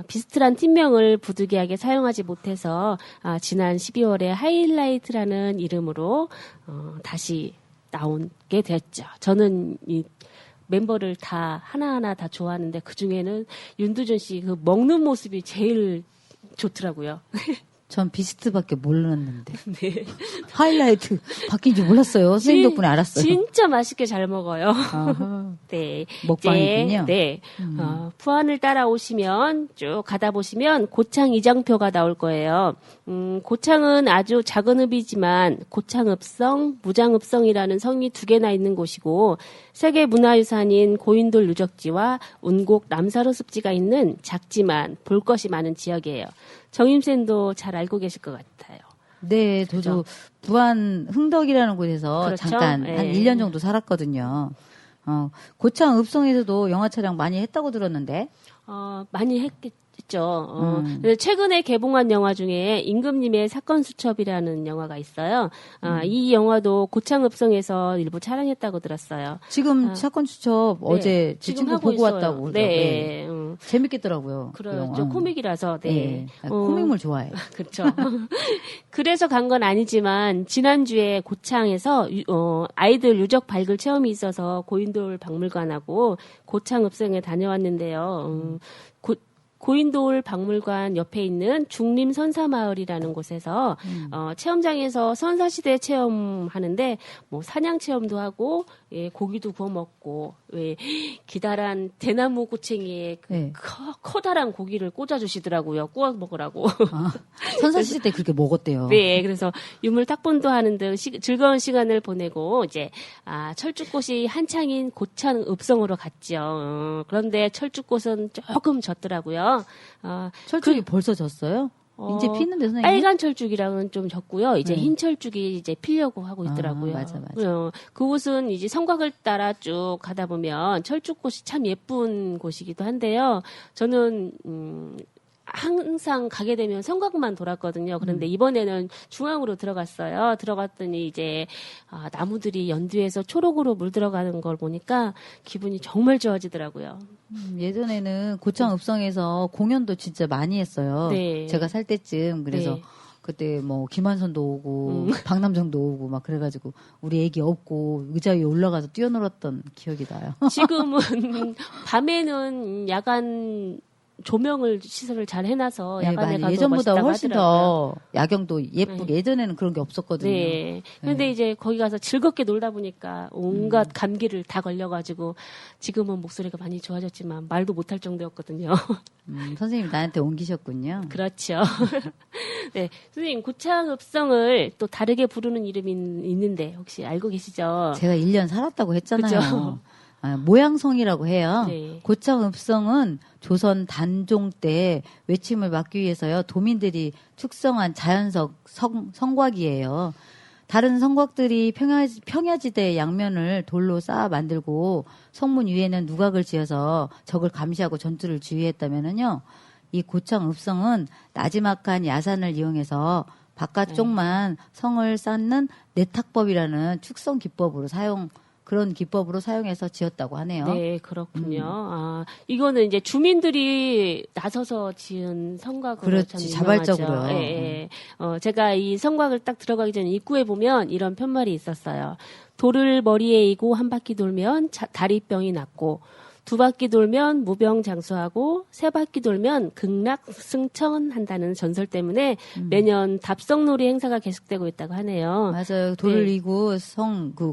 S1: 비스트란 팀명을 부득이하게 사용하지 못해서 지난 12월에 하이라이트라는 이름으로 다시 나오게 됐죠. 저는 이 멤버를 다 하나하나 다 좋아하는데 그중에는 윤두준 씨 그 먹는 모습이 제일 좋더라고요.
S2: 전 비스트밖에 몰랐는데.
S1: 네.
S2: 하이라이트 바뀐 줄 몰랐어요. 선생님 덕분에 알았어요.
S1: 진짜 맛있게 잘 먹어요.
S2: 아하.
S1: 네.
S2: 먹방이군요.
S1: 이제, 네. 부안을 따라오시면 쭉 가다 보시면 고창 이장표가 나올 거예요. 고창은 아주 작은 읍이지만 고창읍성, 무장읍성이라는 성이 2개나 있는 곳이고 세계문화유산인 고인돌 유적지와 운곡 남사로 습지가 있는 작지만 볼 것이 많은 지역이에요. 정임쌤도 잘 알고 계실 것 같아요.
S2: 네, 저도 부안 흥덕이라는 곳에서
S1: 그렇죠?
S2: 잠깐
S1: 네.
S2: 한 1년 정도 살았거든요. 고창 읍성에서도 영화 촬영 많이 했다고 들었는데.
S1: 많이 했겠죠. 그래서 최근에 개봉한 영화 중에 임금님의 사건 수첩이라는 영화가 있어요. 이 영화도 고창읍성에서 일부 촬영했다고 들었어요.
S2: 지금 사건 수첩 어제 제
S1: 지금
S2: 친구
S1: 하고
S2: 보고
S1: 있어요.
S2: 왔다고.
S1: 네.
S2: 재밌겠더라고요. 그
S1: 그래요.
S2: 영화.
S1: 저 코믹이라서, 네.
S2: 코믹물 좋아해요.
S1: 그렇죠. 그래서 간 건 아니지만, 지난주에 고창에서, 아이들 유적 발굴 체험이 있어서 고인돌 박물관하고 고창읍성에 다녀왔는데요. 고인돌 박물관 옆에 있는 중림 선사마을이라는 곳에서 체험장에서 선사시대 체험하는데 뭐 사냥 체험도 하고 예, 고기도 구워 먹고 예, 기다란 대나무 꼬챙이에 그 커다란 고기를 꽂아주시더라고요. 구워 먹으라고.
S2: 아, 선사시대 그렇게 먹었대요.
S1: 네, 그래서 유물 탁본도 하는 등 즐거운 시간을 보내고 이제 철쭉꽃이 한창인 고창 읍성으로 갔죠. 그런데 철쭉꽃은 조금 졌더라고요.
S2: 철쭉이 벌써 졌어요? 이제 피는데 선생님?
S1: 빨간 철쭉이랑은 좀 졌고요. 이제 흰 철쭉이 이제 피려고 하고 있더라고요.
S2: 맞아.
S1: 그곳은 이제 성곽을 따라 쭉 가다 보면 철쭉꽃이 참 예쁜 곳이기도 한데요. 저는 항상 가게 되면 성곽만 돌았거든요. 그런데 이번에는 중앙으로 들어갔어요. 들어갔더니 이제 나무들이 연두에서 초록으로 물들어가는 걸 보니까 기분이 정말 좋아지더라고요.
S2: 예전에는 고창 읍성에서 공연도 진짜 많이 했어요.
S1: 네.
S2: 제가 살 때쯤 그래서
S1: 네.
S2: 그때 뭐 김한선도 오고 박남정도 오고 막 그래가지고 우리 애기 업고 의자 위에 올라가서 뛰어놀았던 기억이 나요.
S1: 지금은 밤에는 야간 조명을 시설을 잘 해놔서 야간에 가도
S2: 예전보다
S1: 멋있다고
S2: 훨씬
S1: 하더라고요.
S2: 더 야경도 예쁘게 예전에는 그런 게 없었거든요.
S1: 네. 그런데 이제 거기 가서 즐겁게 놀다 보니까 온갖 감기를 다 걸려가지고 지금은 목소리가 많이 좋아졌지만 말도 못할 정도였거든요.
S2: 선생님 나한테 옮기셨군요.
S1: 그렇죠. 네, 선생님 고창읍성을 또 다르게 부르는 이름이 있는데 혹시 알고 계시죠?
S2: 제가 1년 살았다고 했잖아요.
S1: 그죠?
S2: 모양성이라고 해요.
S1: 네.
S2: 고창읍성은 조선 단종 때 외침을 막기 위해서요. 도민들이 축성한 자연석 성곽이에요. 다른 성곽들이 평야지대 양면을 돌로 쌓아 만들고 성문 위에는 누각을 지어서 적을 감시하고 전투를 지휘했다면은요. 이 고창읍성은 나지막한 야산을 이용해서 바깥쪽만 성을 쌓는 내탁법이라는 축성 기법으로 그런 기법으로 사용해서 지었다고 하네요.
S1: 네, 그렇군요. 이거는 이제 주민들이 나서서 지은 성곽으로
S2: 그렇지, 자발적으로요.
S1: 예. 제가 이 성곽을 딱 들어가기 전에 입구에 보면 이런 편말이 있었어요. 돌을 머리에 이고 한 바퀴 돌면 다리병이 낫고 두 바퀴 돌면 무병장수하고 세 바퀴 돌면 극락승천한다는 전설 때문에 매년 답성놀이 행사가 계속되고 있다고 하네요.
S2: 맞아요. 돌을 이고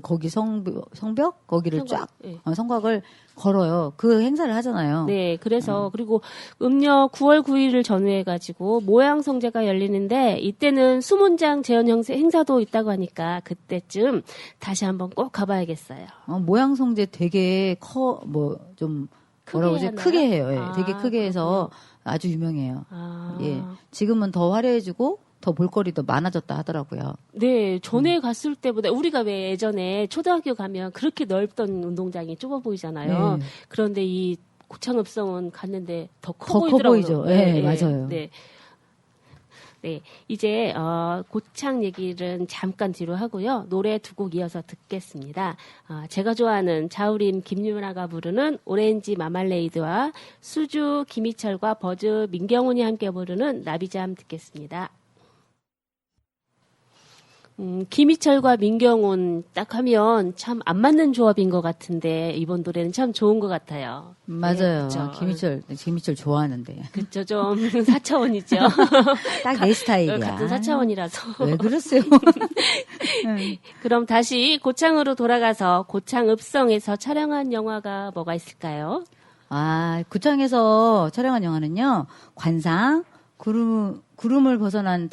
S2: 거기 성벽 거기를 쫙 성곽을 걸어요. 그 행사를 하잖아요.
S1: 네, 그래서 그리고 음력 9월 9일을 전후해가지고 모양성제가 열리는데 이때는 수문장 재현 행사도 있다고 하니까 그때쯤 다시 한번 꼭 가봐야겠어요.
S2: 모양성제 되게 크게 해요. 예, 되게 크게 해서 아주 유명해요. 예, 지금은 더 화려해지고 더 볼거리도 많아졌다 하더라고요.
S1: 네, 전에 갔을 때보다 우리가 왜 예전에 초등학교 가면 그렇게 넓던 운동장이 좁아 보이잖아요. 네. 그런데 이 고창읍성은 갔는데 더 커
S2: 보이죠. 네, 맞아요.
S1: 네. 네, 이제 고창 얘기는 잠깐 뒤로 하고요. 노래 두 곡 이어서 듣겠습니다. 제가 좋아하는 자우림 김유나가 부르는 오렌지 마말레이드와 수주 김희철과 버즈 민경훈이 함께 부르는 나비잠 듣겠습니다. 김희철과 민경훈 딱 하면 참 안 맞는 조합인 것 같은데 이번 노래는 참 좋은 것 같아요.
S2: 맞아요.
S1: 네,
S2: 김희철 좋아하는데.
S1: 그렇죠. 좀 4차원이죠.
S2: 딱 내 스타일이야.
S1: 같은 4차원이라서.
S2: 왜 그러세요?
S1: 그럼 다시 고창으로 돌아가서 고창읍성에서 촬영한 영화가 뭐가 있을까요?
S2: 고창에서 촬영한 영화는요. 관상, 구름을 벗어난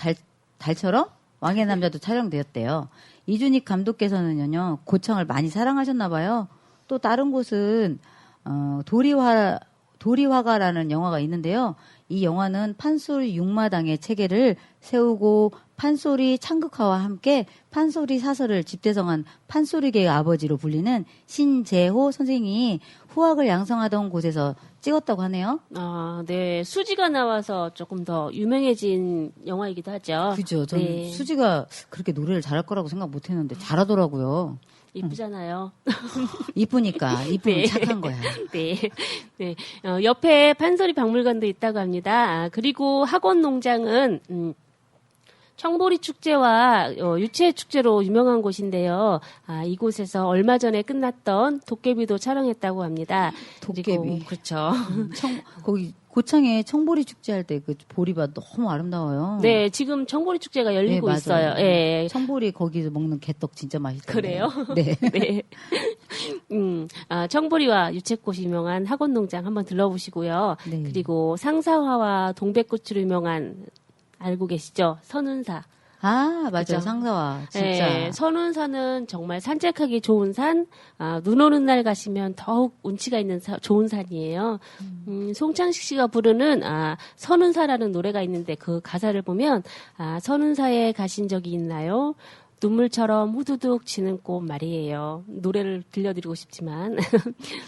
S2: 달처럼 왕의 남자도 촬영되었대요. 이준익 감독께서는요, 고창을 많이 사랑하셨나 봐요. 또 다른 곳은 도리화가라는 영화가 있는데요. 이 영화는 판소리 육마당의 체계를 세우고 판소리 창극화와 함께 판소리 사설을 집대성한 판소리계의 아버지로 불리는 신재호 선생이 후학을 양성하던 곳에서 찍었다고 하네요.
S1: 네. 수지가 나와서 조금 더 유명해진 영화이기도 하죠.
S2: 그죠. 저는 수지가 그렇게 노래를 잘할 거라고 생각 못 했는데 잘하더라고요.
S1: 이쁘잖아요.
S2: 이쁘니까. 이쁘면 착한 거야.
S1: 네. 네. 옆에 판소리 박물관도 있다고 합니다. 그리고 학원 농장은, 청보리 축제와 유채 축제로 유명한 곳인데요. 이곳에서 얼마 전에 끝났던 도깨비도 촬영했다고 합니다.
S2: 도깨비.
S1: 그렇죠.
S2: 거기 고창에 청보리 축제 할 때 그 보리밭 너무 아름다워요.
S1: 네, 지금 청보리 축제가 열리고
S2: 네,
S1: 있어요. 예.
S2: 청보리 거기서 먹는 개떡 진짜 맛있어요.
S1: 그래요?
S2: 네.
S1: 네. 청보리와 유채꽃이 유명한 학원농장 한번 들러보시고요.
S2: 네.
S1: 그리고 상사화와 동백꽃으로 유명한 알고 계시죠? 선운사.
S2: 아, 맞아.
S1: 그죠?
S2: 상사와. 진짜.
S1: 네, 선운산은 정말 산책하기 좋은 산, 눈 오는 날 가시면 더욱 운치가 있는 좋은 산이에요. 송창식 씨가 부르는, 선운사라는 노래가 있는데 그 가사를 보면, 선운사에 가신 적이 있나요? 눈물처럼 후두둑 지는 꽃 말이에요. 노래를 들려드리고 싶지만.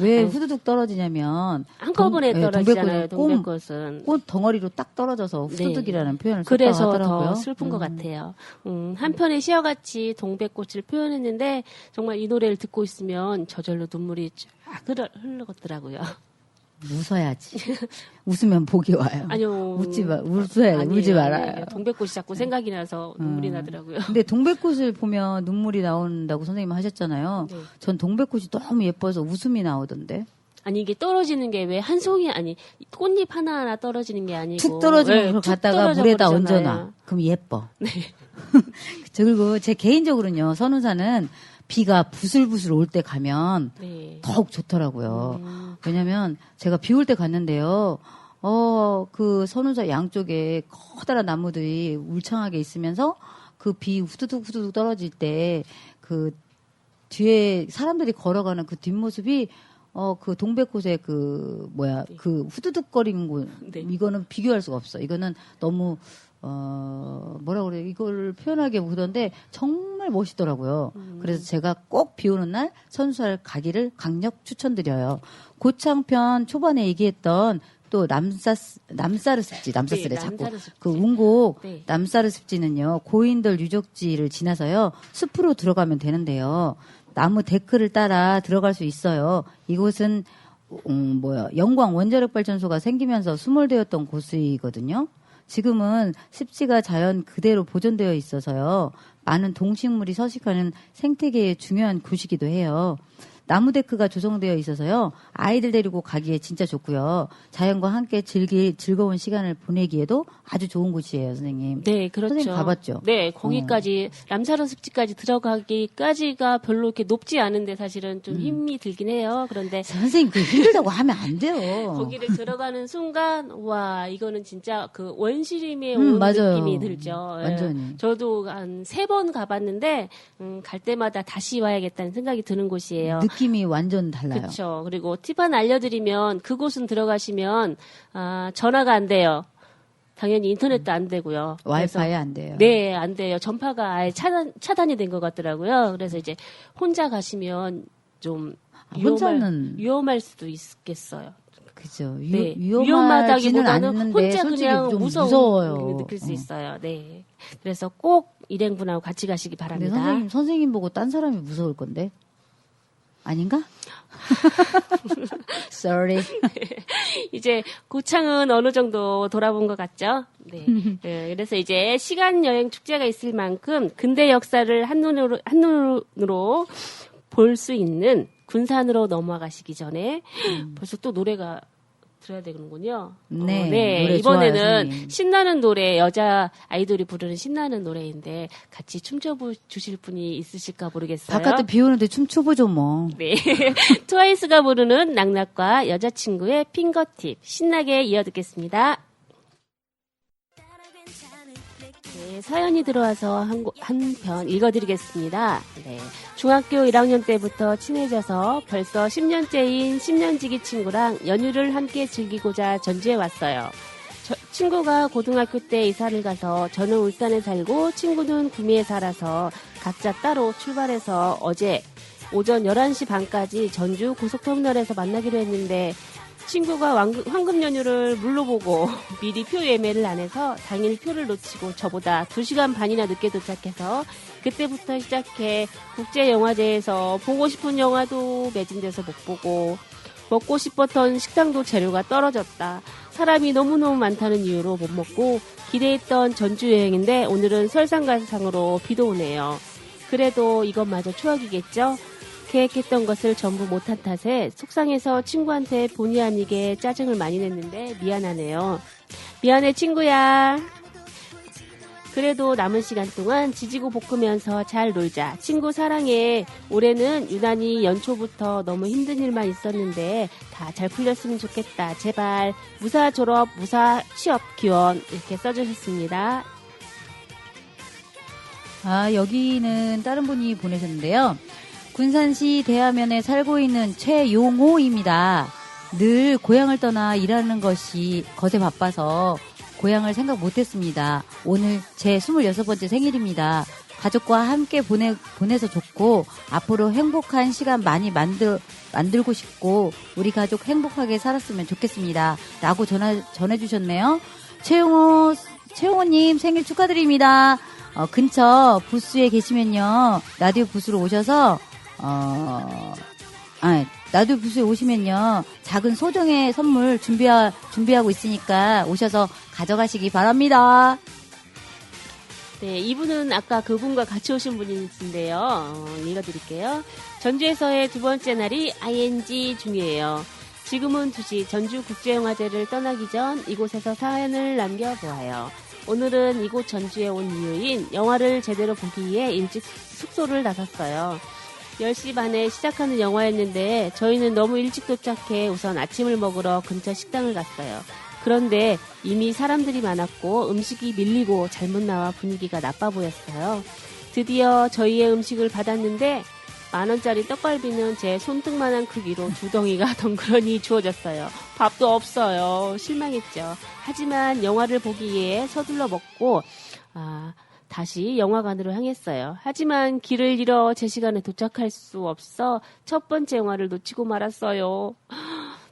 S2: 왜 후두둑 떨어지냐면.
S1: 한꺼번에 떨어지잖아요, 동백꽃은.
S2: 꽃 덩어리로 딱 떨어져서 후두둑이라는 표현을 썼다고
S1: 그래서
S2: 하더라고요.
S1: 더 슬픈 것 같아요. 한편의 시와같이 동백꽃을 표현했는데 정말 이 노래를 듣고 있으면 저절로 눈물이 쫙 흘러가더라고요.
S2: 웃어야지. 웃으면 복이 와요.
S1: 아니요.
S2: 울지 말아요.
S1: 아니에요. 동백꽃이 자꾸 생각이 나서 눈물이 나더라고요.
S2: 근데 동백꽃을 보면 눈물이 나온다고 선생님 하셨잖아요.
S1: 네.
S2: 전 동백꽃이 너무 예뻐서 웃음이 나오던데.
S1: 아니 이게 떨어지는 게 왜 한 송이 꽃잎 하나하나 떨어지는 게 아니고
S2: 툭 떨어지면 그걸 갖다가 물에다
S1: 버리잖아요.
S2: 얹어놔. 그럼 예뻐.
S1: 네.
S2: 그리고 제 개인적으로는요. 선운사는 비가 부슬부슬 올 때 가면
S1: 네.
S2: 더욱 좋더라고요. 왜냐면 제가 비 올 때 갔는데요. 그 선운사 양쪽에 커다란 나무들이 울창하게 있으면서 그 비 후두둑 떨어질 때 그 뒤에 사람들이 걸어가는 그 뒷모습이 그 동백꽃의 그 후두둑거리는 곳,
S1: 네.
S2: 이거는 비교할 수가 없어. 이거는 너무, 뭐라 그래, 이걸 표현하기 보던데 정말 멋있더라고요. 그래서 제가 꼭 비 오는 날 선수할 가기를 강력 추천드려요. 고창편 초반에 얘기했던 또 남사르 습지, 남사스래,
S1: 네,
S2: 자꾸.
S1: 남사르 습지.
S2: 그 운곡
S1: 네.
S2: 남사르 습지는요, 고인돌 유적지를 지나서요, 숲으로 들어가면 되는데요. 나무 데크를 따라 들어갈 수 있어요. 이곳은 영광 원자력 발전소가 생기면서 수몰되었던 곳이거든요. 지금은 습지가 자연 그대로 보존되어 있어서요. 많은 동식물이 서식하는 생태계의 중요한 곳이기도 해요. 나무 데크가 조성되어 있어서요. 아이들 데리고 가기에 진짜 좋고요. 자연과 함께 즐거운 시간을 보내기에도 아주 좋은 곳이에요, 선생님.
S1: 네, 그렇죠.
S2: 선생님 가봤죠?
S1: 네, 거기까지 남사르 습지까지 들어가기까지가 별로 이렇게 높지 않은데 사실은 좀 힘이 들긴 해요. 그런데
S2: 선생님 그 힘들다고 하면 안 돼요.
S1: 거기를 들어가는 순간 와 이거는 진짜 그 원시림에 온
S2: 맞아요.
S1: 느낌이 들죠.
S2: 완전히.
S1: 예. 저도 한 3번 가봤는데 갈 때마다 다시 와야겠다는 생각이 드는 곳이에요.
S2: 느낌이 완전 달라요.
S1: 그렇죠. 그리고 팁 하나 알려드리면 그곳은 들어가시면 전화가 안 돼요. 당연히 인터넷도 안 되고요.
S2: 와이파이 안 돼요.
S1: 네, 안 돼요. 전파가 아예 차단이 된 것 같더라고요. 그래서 이제 혼자 가시면 좀 위험할 수도 있겠어요.
S2: 그죠.
S1: 네,
S2: 위험하지는
S1: 위험하다기보다는
S2: 않는데
S1: 혼자
S2: 솔직히
S1: 그냥
S2: 좀
S1: 무서워요.
S2: 무서워요.
S1: 느낄 수 있어요. 네. 그래서 꼭 일행분하고 같이 가시기
S2: 근데
S1: 바랍니다.
S2: 선생님 보고 딴 사람이 무서울 건데. 아닌가? Sorry.
S1: 이제 고창은 어느 정도 돌아본 것 같죠? 네. 그래서 이제 시간 여행 축제가 있을 만큼 근대 역사를 한눈으로 볼 수 있는 군산으로 넘어가시기 전에 벌써 또 노래가 들어야 되는군요.
S2: 네.
S1: 네.
S2: 노래
S1: 이번에는
S2: 좋아요, 선생님.
S1: 신나는 노래, 여자 아이돌이 부르는 신나는 노래인데 같이 춤춰 주실 분이 있으실까 모르겠어요.
S2: 바깥에 비 오는데 춤춰보죠 뭐.
S1: 네. 트와이스가 부르는 낙낙과 여자친구의 핑거팁 신나게 이어듣겠습니다. 네, 사연이 들어와서 한 편 읽어드리겠습니다. 네, 중학교 1학년 때부터 친해져서 벌써 10년째인 10년지기 친구랑 연휴를 함께 즐기고자 전주에 왔어요. 친구가 고등학교 때 이사를 가서 저는 울산에 살고 친구는 구미에 살아서 각자 따로 출발해서 어제 오전 11시 반까지 전주 고속터미널에서 만나기로 했는데 친구가 황금 연휴를 물러보고 미리 표 예매를 안 해서 당일 표를 놓치고 저보다 2시간 반이나 늦게 도착해서 그때부터 시작해 국제영화제에서 보고 싶은 영화도 매진돼서 못 보고 먹고 싶었던 식당도 재료가 떨어졌다. 사람이 너무너무 많다는 이유로 못 먹고 기대했던 전주 여행인데 오늘은 설상가상으로 비도 오네요. 그래도 이것마저 추억이겠죠? 계획했던 것을 전부 못한 탓에 속상해서 친구한테 본의 아니게 짜증을 많이 냈는데 미안하네요. 미안해 친구야. 그래도 남은 시간 동안 지지고 볶으면서 잘 놀자. 친구 사랑해. 올해는 유난히 연초부터 너무 힘든 일만 있었는데 다 잘 풀렸으면 좋겠다. 제발 무사 졸업, 무사 취업 기원 이렇게 써주셨습니다.
S2: 여기는 다른 분이 보내셨는데요. 군산시 대하면에 살고 있는 최용호입니다. 늘 고향을 떠나 일하는 것이 것에 바빠서 고향을 생각 못했습니다. 오늘 제 26번째 생일입니다. 가족과 함께 보내서 좋고 앞으로 행복한 시간 많이 만들고 싶고 우리 가족 행복하게 살았으면 좋겠습니다. 라고 전해주셨네요. 최용호님 생일 축하드립니다. 근처 부스에 계시면요. 라디오 부스로 오셔서 라디오 부스에 오시면요. 작은 소정의 선물 준비하고 있으니까 오셔서 가져가시기 바랍니다.
S1: 네, 이분은 아까 그분과 같이 오신 분인데요. 읽어드릴게요. 전주에서의 두 번째 날이 ING 중이에요. 지금은 2시 전주국제영화제를 떠나기 전 이곳에서 사연을 남겨보아요. 오늘은 이곳 전주에 온 이유인 영화를 제대로 보기 위해 일찍 숙소를 나섰어요. 10시 반에 시작하는 영화였는데 저희는 너무 일찍 도착해 우선 아침을 먹으러 근처 식당을 갔어요. 그런데 이미 사람들이 많았고 음식이 밀리고 잘못 나와 분위기가 나빠 보였어요. 드디어 저희의 음식을 받았는데 10,000원짜리 떡갈비는 제 손등만한 크기로 2덩이가 덩그러니 주어졌어요. 밥도 없어요. 실망했죠. 하지만 영화를 보기 위해 서둘러 먹고 다시 영화관으로 향했어요. 하지만 길을 잃어 제 시간에 도착할 수 없어 첫 번째 영화를 놓치고 말았어요.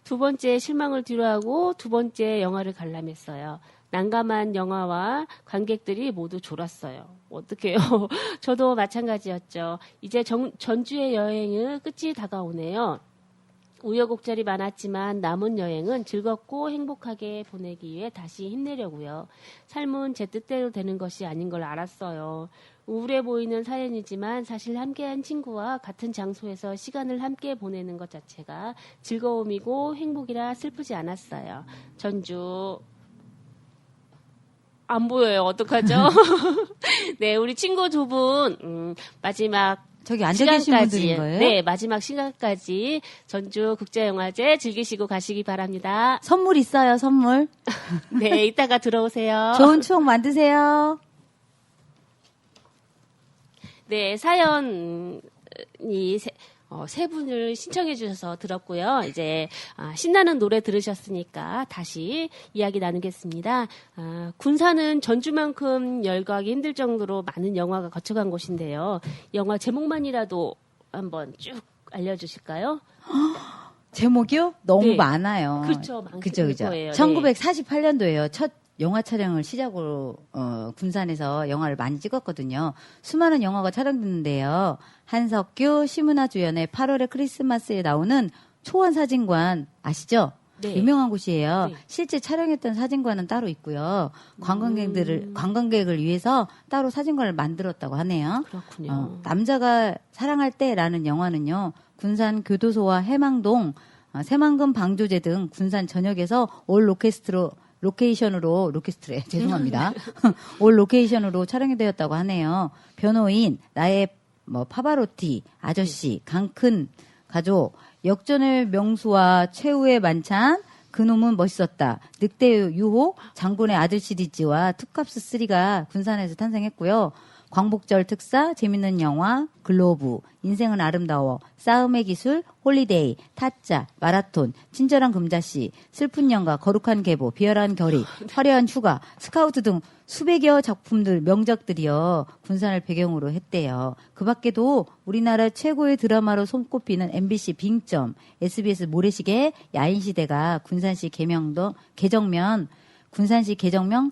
S1: 두 번째 실망을 뒤로하고 두 번째 영화를 관람했어요. 난감한 영화와 관객들이 모두 졸았어요. 어떡해요. 저도 마찬가지였죠. 이제 전주의 여행은 끝이 다가오네요. 우여곡절이 많았지만 남은 여행은 즐겁고 행복하게 보내기 위해 다시 힘내려고요. 삶은 제 뜻대로 되는 것이 아닌 걸 알았어요. 우울해 보이는 사연이지만 사실 함께한 친구와 같은 장소에서 시간을 함께 보내는 것 자체가 즐거움이고 행복이라 슬프지 않았어요. 전주 안 보여요. 어떡하죠? 네, 우리 친구 두 분 마지막
S2: 저기 앉아 계신 분들인 거예요?
S1: 네, 마지막 시간까지 전주 국제영화제 즐기시고 가시기 바랍니다.
S2: 선물 있어요, 선물.
S1: 네, 이따가 들어오세요.
S2: 좋은 추억 만드세요.
S1: 네, 사연이 세 분을 신청해 주셔서 들었고요. 이제 신나는 노래 들으셨으니까 다시 이야기 나누겠습니다. 군산은 전주만큼 열거하기 힘들 정도로 많은 영화가 거쳐간 곳인데요. 영화 제목만이라도 한번 쭉 알려주실까요?
S2: 제목이요? 너무
S1: 네.
S2: 많아요.
S1: 그렇죠.
S2: 그죠.
S1: 거예요.
S2: 1948년도에요. 첫 영화 촬영을 시작으로 군산에서 영화를 많이 찍었거든요. 수많은 영화가 촬영됐는데요. 한석규, 심은하 주연의 8월의 크리스마스에 나오는 초원사진관 아시죠?
S1: 네.
S2: 유명한 곳이에요.
S1: 네.
S2: 실제 촬영했던 사진관은 따로 있고요. 관광객을 위해서 따로 사진관을 만들었다고 하네요.
S1: 그렇군요.
S2: 남자가 사랑할 때라는 영화는요. 군산 교도소와 해망동, 새만금 방조제 등 군산 전역에서 올 로케이션으로 죄송합니다. 올 로케이션으로 촬영이 되었다고 하네요. 변호인, 나의 파바로티, 아저씨, 강큰 가족, 역전의 명수와 최후의 만찬, 그놈은 멋있었다, 늑대의 유혹, 장군의 아들 시리즈와 투캅스 3가 군산에서 탄생했고요. 광복절 특사, 재밌는 영화, 글로브, 인생은 아름다워, 싸움의 기술, 홀리데이, 타짜, 마라톤, 친절한 금자씨, 슬픈 영가, 거룩한 계보, 비열한 결의, 화려한 휴가, 스카우트 등 수백여 작품들, 명작들이요. 군산을 배경으로 했대요. 그 밖에도 우리나라 최고의 드라마로 손꼽히는 MBC 빙점, SBS 모래시계, 야인시대가 군산시 군산시 계정명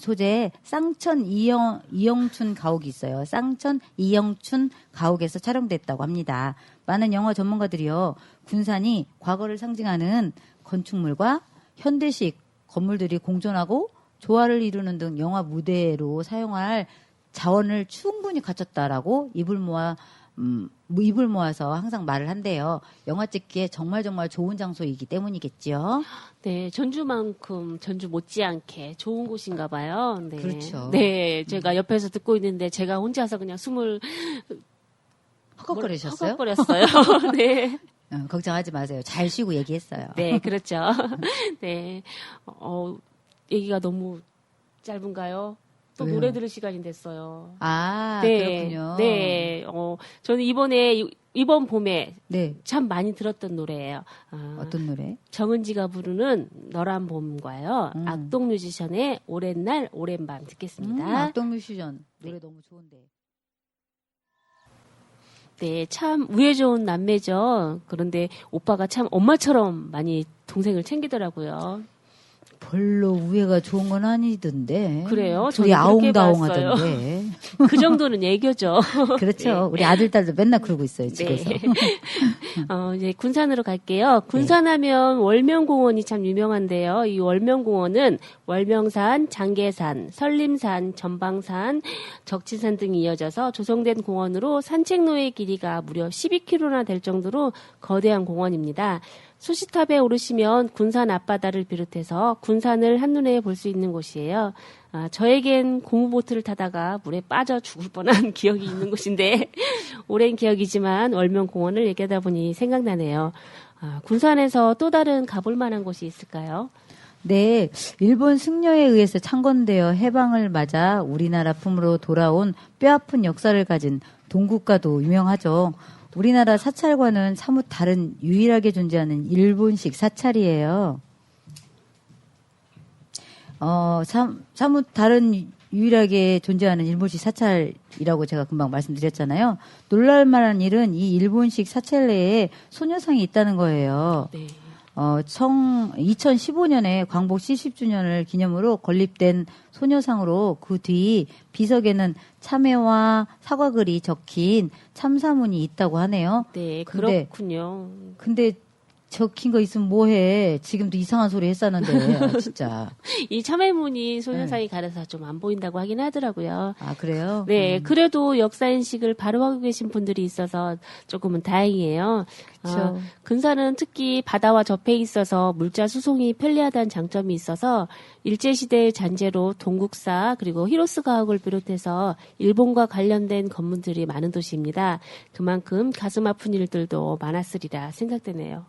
S2: 소재 쌍천 이영춘 가옥이 있어요. 쌍천 이영춘 가옥에서 촬영됐다고 합니다. 많은 영화 전문가들이요. 군산이 과거를 상징하는 건축물과 현대식 건물들이 공존하고 조화를 이루는 등 영화 무대로 사용할 자원을 충분히 갖췄다라고 입을 모아 뭐 입을 모아서 항상 말을 한대요. 영화 찍기에 정말 정말 좋은 장소이기 때문이겠지요.
S1: 네, 전주만큼 전주 못지않게 좋은 곳인가 봐요. 네.
S2: 그렇죠.
S1: 네, 제가 옆에서 듣고 있는데 제가 혼자서 그냥 숨을
S2: 헉헉거리셨어요?
S1: 헉헉거렸어요. 네.
S2: 걱정하지 마세요. 잘 쉬고 얘기했어요.
S1: 네, 그렇죠. 네. 얘기가 너무 짧은가요? 또
S2: 왜요?
S1: 노래 들을 시간이 됐어요.
S2: 아,
S1: 네,
S2: 그렇군요.
S1: 네. 저는 이번 봄에
S2: 네.
S1: 참 많이 들었던 노래예요.
S2: 어떤 노래?
S1: 정은지가 부르는 너란 봄과요.
S2: 음.
S1: 악동 뮤지션의 오랜 날 오랜 밤 듣겠습니다.
S2: 악동 뮤지션 노래 너무 좋은데.
S1: 네, 참 우애 좋은 남매죠. 그런데 오빠가 참 엄마처럼 많이 동생을 챙기더라고요.
S2: 별로 우애가 좋은 건 아니던데.
S1: 그래요?
S2: 둘이
S1: 저는 그렇게
S2: 아웅다웅하던데.
S1: 그 정도는 애교죠.
S2: 그렇죠.
S1: 네.
S2: 우리 아들, 딸도 맨날 그러고 있어요, 집에서.
S1: 네. 이제 군산으로 갈게요. 군산하면 월명공원이 참 유명한데요. 이 월명공원은 월명산, 장계산, 설림산, 전방산, 적치산 등이 이어져서 조성된 공원으로 산책로의 길이가 무려 12km나 될 정도로 거대한 공원입니다. 수시탑에 오르시면 군산 앞바다를 비롯해서 군산을 한눈에 볼 수 있는 곳이에요. 저에겐 고무보트를 타다가 물에 빠져 죽을 뻔한 기억이 있는 곳인데 오랜 기억이지만 월명공원을 얘기하다 보니 생각나네요. 군산에서 또 다른 가볼 만한 곳이 있을까요?
S2: 네, 일본 승려에 의해서 창건되어 해방을 맞아 우리나라 품으로 돌아온 뼈아픈 역사를 가진 동국가도 유명하죠. 우리나라 사찰과는 사뭇 다른 유일하게 존재하는 일본식 사찰이에요. 사뭇 다른 유일하게 존재하는 일본식 사찰이라고 제가 금방 말씀드렸잖아요. 놀랄만한 일은 이 일본식 사찰 내에 소녀상이 있다는 거예요.
S1: 네.
S2: 2015년에 광복 70주년을 기념으로 건립된 소녀상으로 그 뒤 비석에는 참회와 사과글이 적힌 참사문이 있다고 하네요.
S1: 네, 그렇군요.
S2: 근데 적힌 거 있으면 뭐해. 지금도 이상한 소리 했었는데, 진짜.
S1: 이 참회문이 소녀상이 가려서 좀 안 보인다고 하긴 하더라고요.
S2: 아, 그래요?
S1: 네, 그래도 역사인식을 바로 하고 계신 분들이 있어서 조금은 다행이에요.
S2: 그렇죠.
S1: 근산은 특히 바다와 접해 있어서 물자 수송이 편리하다는 장점이 있어서 일제시대의 잔재로 동국사 그리고 히로스 가옥을 비롯해서 일본과 관련된 건물들이 많은 도시입니다. 그만큼 가슴 아픈 일들도 많았으리라 생각되네요.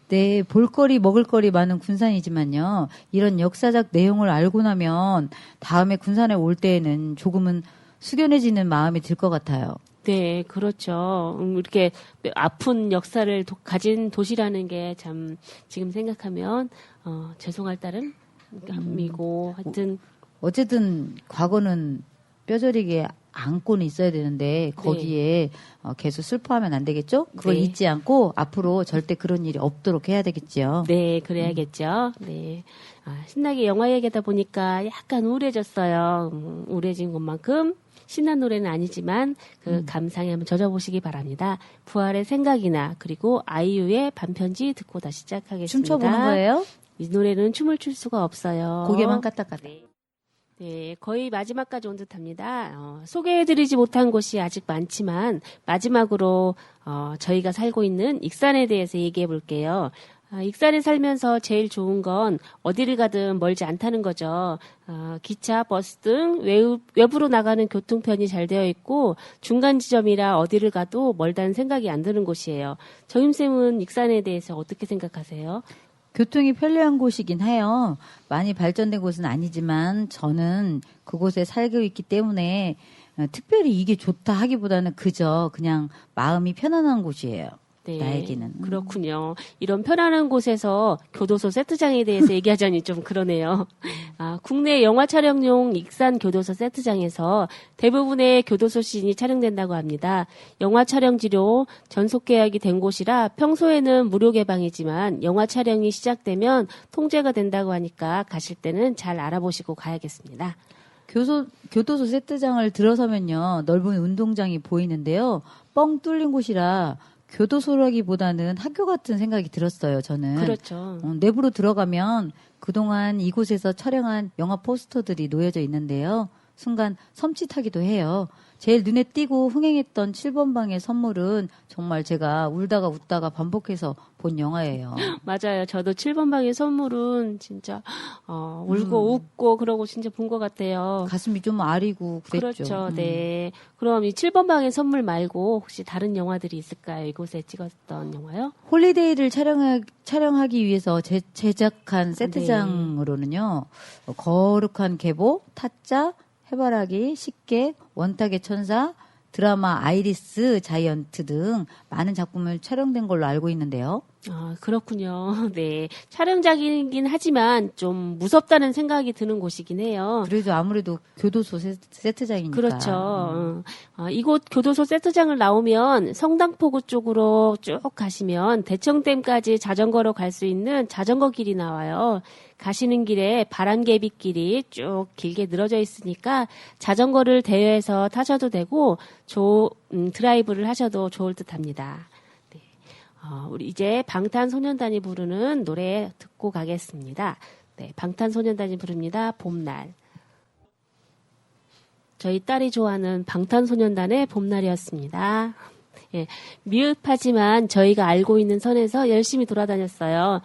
S2: 네, 볼거리, 먹을거리 많은 군산이지만요. 이런 역사적 내용을 알고 나면 다음에 군산에 올 때에는 조금은 숙연해지는 마음이 들 것 같아요.
S1: 네, 그렇죠. 이렇게 아픈 역사를 가진 도시라는 게 참 지금 생각하면 죄송할 따름이고 하여튼
S2: 어쨌든 과거는 뼈저리게 안고는 있어야 되는데 거기에 계속 슬퍼하면 안 되겠죠? 그걸
S1: 네.
S2: 잊지 않고 앞으로 절대 그런 일이 없도록 해야 되겠지요.
S1: 네, 그래야겠죠. 네. 신나게 영화 얘기하다 보니까 약간 우울해졌어요. 우울해진 것만큼 신난 노래는 아니지만 그 감상에 한번 젖어보시기 바랍니다. 부활의 생각이나 그리고 아이유의 반편지 듣고 다시 시작하겠습니다.
S2: 춤춰보는 거예요?
S1: 이 노래는 춤을 출 수가 없어요.
S2: 고개만 까딱까딱.
S1: 네, 거의 마지막까지 온 듯합니다. 소개해드리지 못한 곳이 아직 많지만 마지막으로 저희가 살고 있는 익산에 대해서 얘기해 볼게요. 익산에 살면서 제일 좋은 건 어디를 가든 멀지 않다는 거죠. 기차, 버스 등 외부로 나가는 교통편이 잘 되어 있고 중간 지점이라 어디를 가도 멀다는 생각이 안 드는 곳이에요. 정임쌤은 익산에 대해서 어떻게 생각하세요?
S2: 교통이 편리한 곳이긴 해요. 많이 발전된 곳은 아니지만 저는 그곳에 살고 있기 때문에 특별히 이게 좋다 하기보다는 그저 그냥 마음이 편안한 곳이에요.
S1: 네,
S2: 나에게는.
S1: 그렇군요. 이런 편안한 곳에서 교도소 세트장에 대해서 얘기하자니 좀 그러네요. 국내 영화 촬영용 익산 교도소 세트장에서 대부분의 교도소 씬이 촬영된다고 합니다. 영화 촬영지로 전속 계약이 된 곳이라 평소에는 무료 개방이지만 영화 촬영이 시작되면 통제가 된다고 하니까 가실 때는 잘 알아보시고 가야겠습니다.
S2: 교도소 세트장을 들어서면요, 넓은 운동장이 보이는데요, 뻥 뚫린 곳이라 교도소라기보다는 학교 같은 생각이 들었어요, 저는.
S1: 그렇죠.
S2: 내부로 들어가면 그동안 이곳에서 촬영한 영화 포스터들이 놓여져 있는데요. 순간 섬찟하기도 해요. 제일 눈에 띄고 흥행했던 7번 방의 선물은 정말 제가 울다가 웃다가 반복해서 본 영화예요.
S1: 맞아요. 저도 7번 방의 선물은 진짜 울고 웃고 그러고 진짜 본 것 같아요.
S2: 가슴이 좀 아리고 그랬죠.
S1: 그렇죠. 네. 그럼 이 7번 방의 선물 말고 혹시 다른 영화들이 있을까요? 이곳에 찍었던 영화요?
S2: 홀리데이를 촬영하기 위해서 제작한 세트장으로는요. 거룩한 계보, 타짜, 해바라기, 식객, 원탁의 천사, 드라마 아이리스, 자이언트 등 많은 작품을 촬영된 걸로 알고 있는데요.
S1: 아, 그렇군요. 네. 촬영장이긴 하지만 좀 무섭다는 생각이 드는 곳이긴 해요.
S2: 그래도 아무래도 교도소 세트장이니까.
S1: 그렇죠. 이곳 교도소 세트장을 나오면 성당포구 쪽으로 쭉 가시면 대청댐까지 자전거로 갈 수 있는 자전거 길이 나와요. 가시는 길에 바람개비길이 쭉 길게 늘어져 있으니까 자전거를 대여해서 타셔도 되고 드라이브를 하셔도 좋을 듯합니다. 네. 우리 이제 방탄소년단이 부르는 노래 듣고 가겠습니다. 네, 방탄소년단이 부릅니다. 봄날. 저희 딸이 좋아하는 방탄소년단의 봄날이었습니다. 예, 미흡하지만 저희가 알고 있는 선에서 열심히 돌아다녔어요.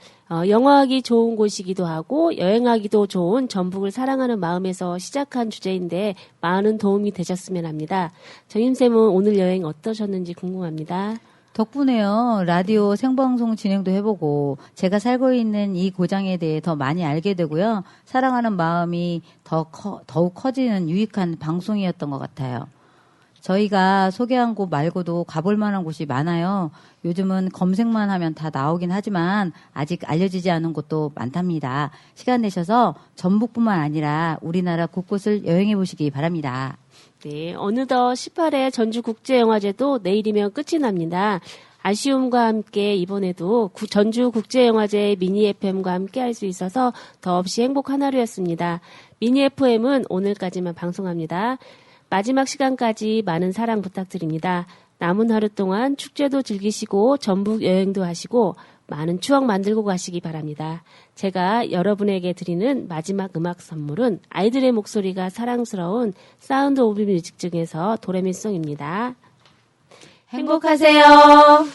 S1: 영화하기 좋은 곳이기도 하고 여행하기도 좋은 전북을 사랑하는 마음에서 시작한 주제인데 많은 도움이 되셨으면 합니다. 정임쌤은 오늘 여행 어떠셨는지 궁금합니다.
S2: 덕분에요. 라디오 생방송 진행도 해보고 제가 살고 있는 이 고장에 대해 더 많이 알게 되고요. 사랑하는 마음이 더욱 커지는 유익한 방송이었던 것 같아요. 저희가 소개한 곳 말고도 가볼 만한 곳이 많아요. 요즘은 검색만 하면 다 나오긴 하지만 아직 알려지지 않은 곳도 많답니다. 시간 내셔서 전북뿐만 아니라 우리나라 곳곳을 여행해 보시기 바랍니다.
S1: 네, 어느덧 18회 전주국제영화제도 내일이면 끝이 납니다. 아쉬움과 함께 이번에도 전주국제영화제 미니 FM과 함께 할 수 있어서 더없이 행복한 하루였습니다. 미니 FM은 오늘까지만 방송합니다. 마지막 시간까지 많은 사랑 부탁드립니다. 남은 하루 동안 축제도 즐기시고 전북 여행도 하시고 많은 추억 만들고 가시기 바랍니다. 제가 여러분에게 드리는 마지막 음악 선물은 아이들의 목소리가 사랑스러운 사운드 오브 뮤직 중에서 도레미송입니다. 행복하세요.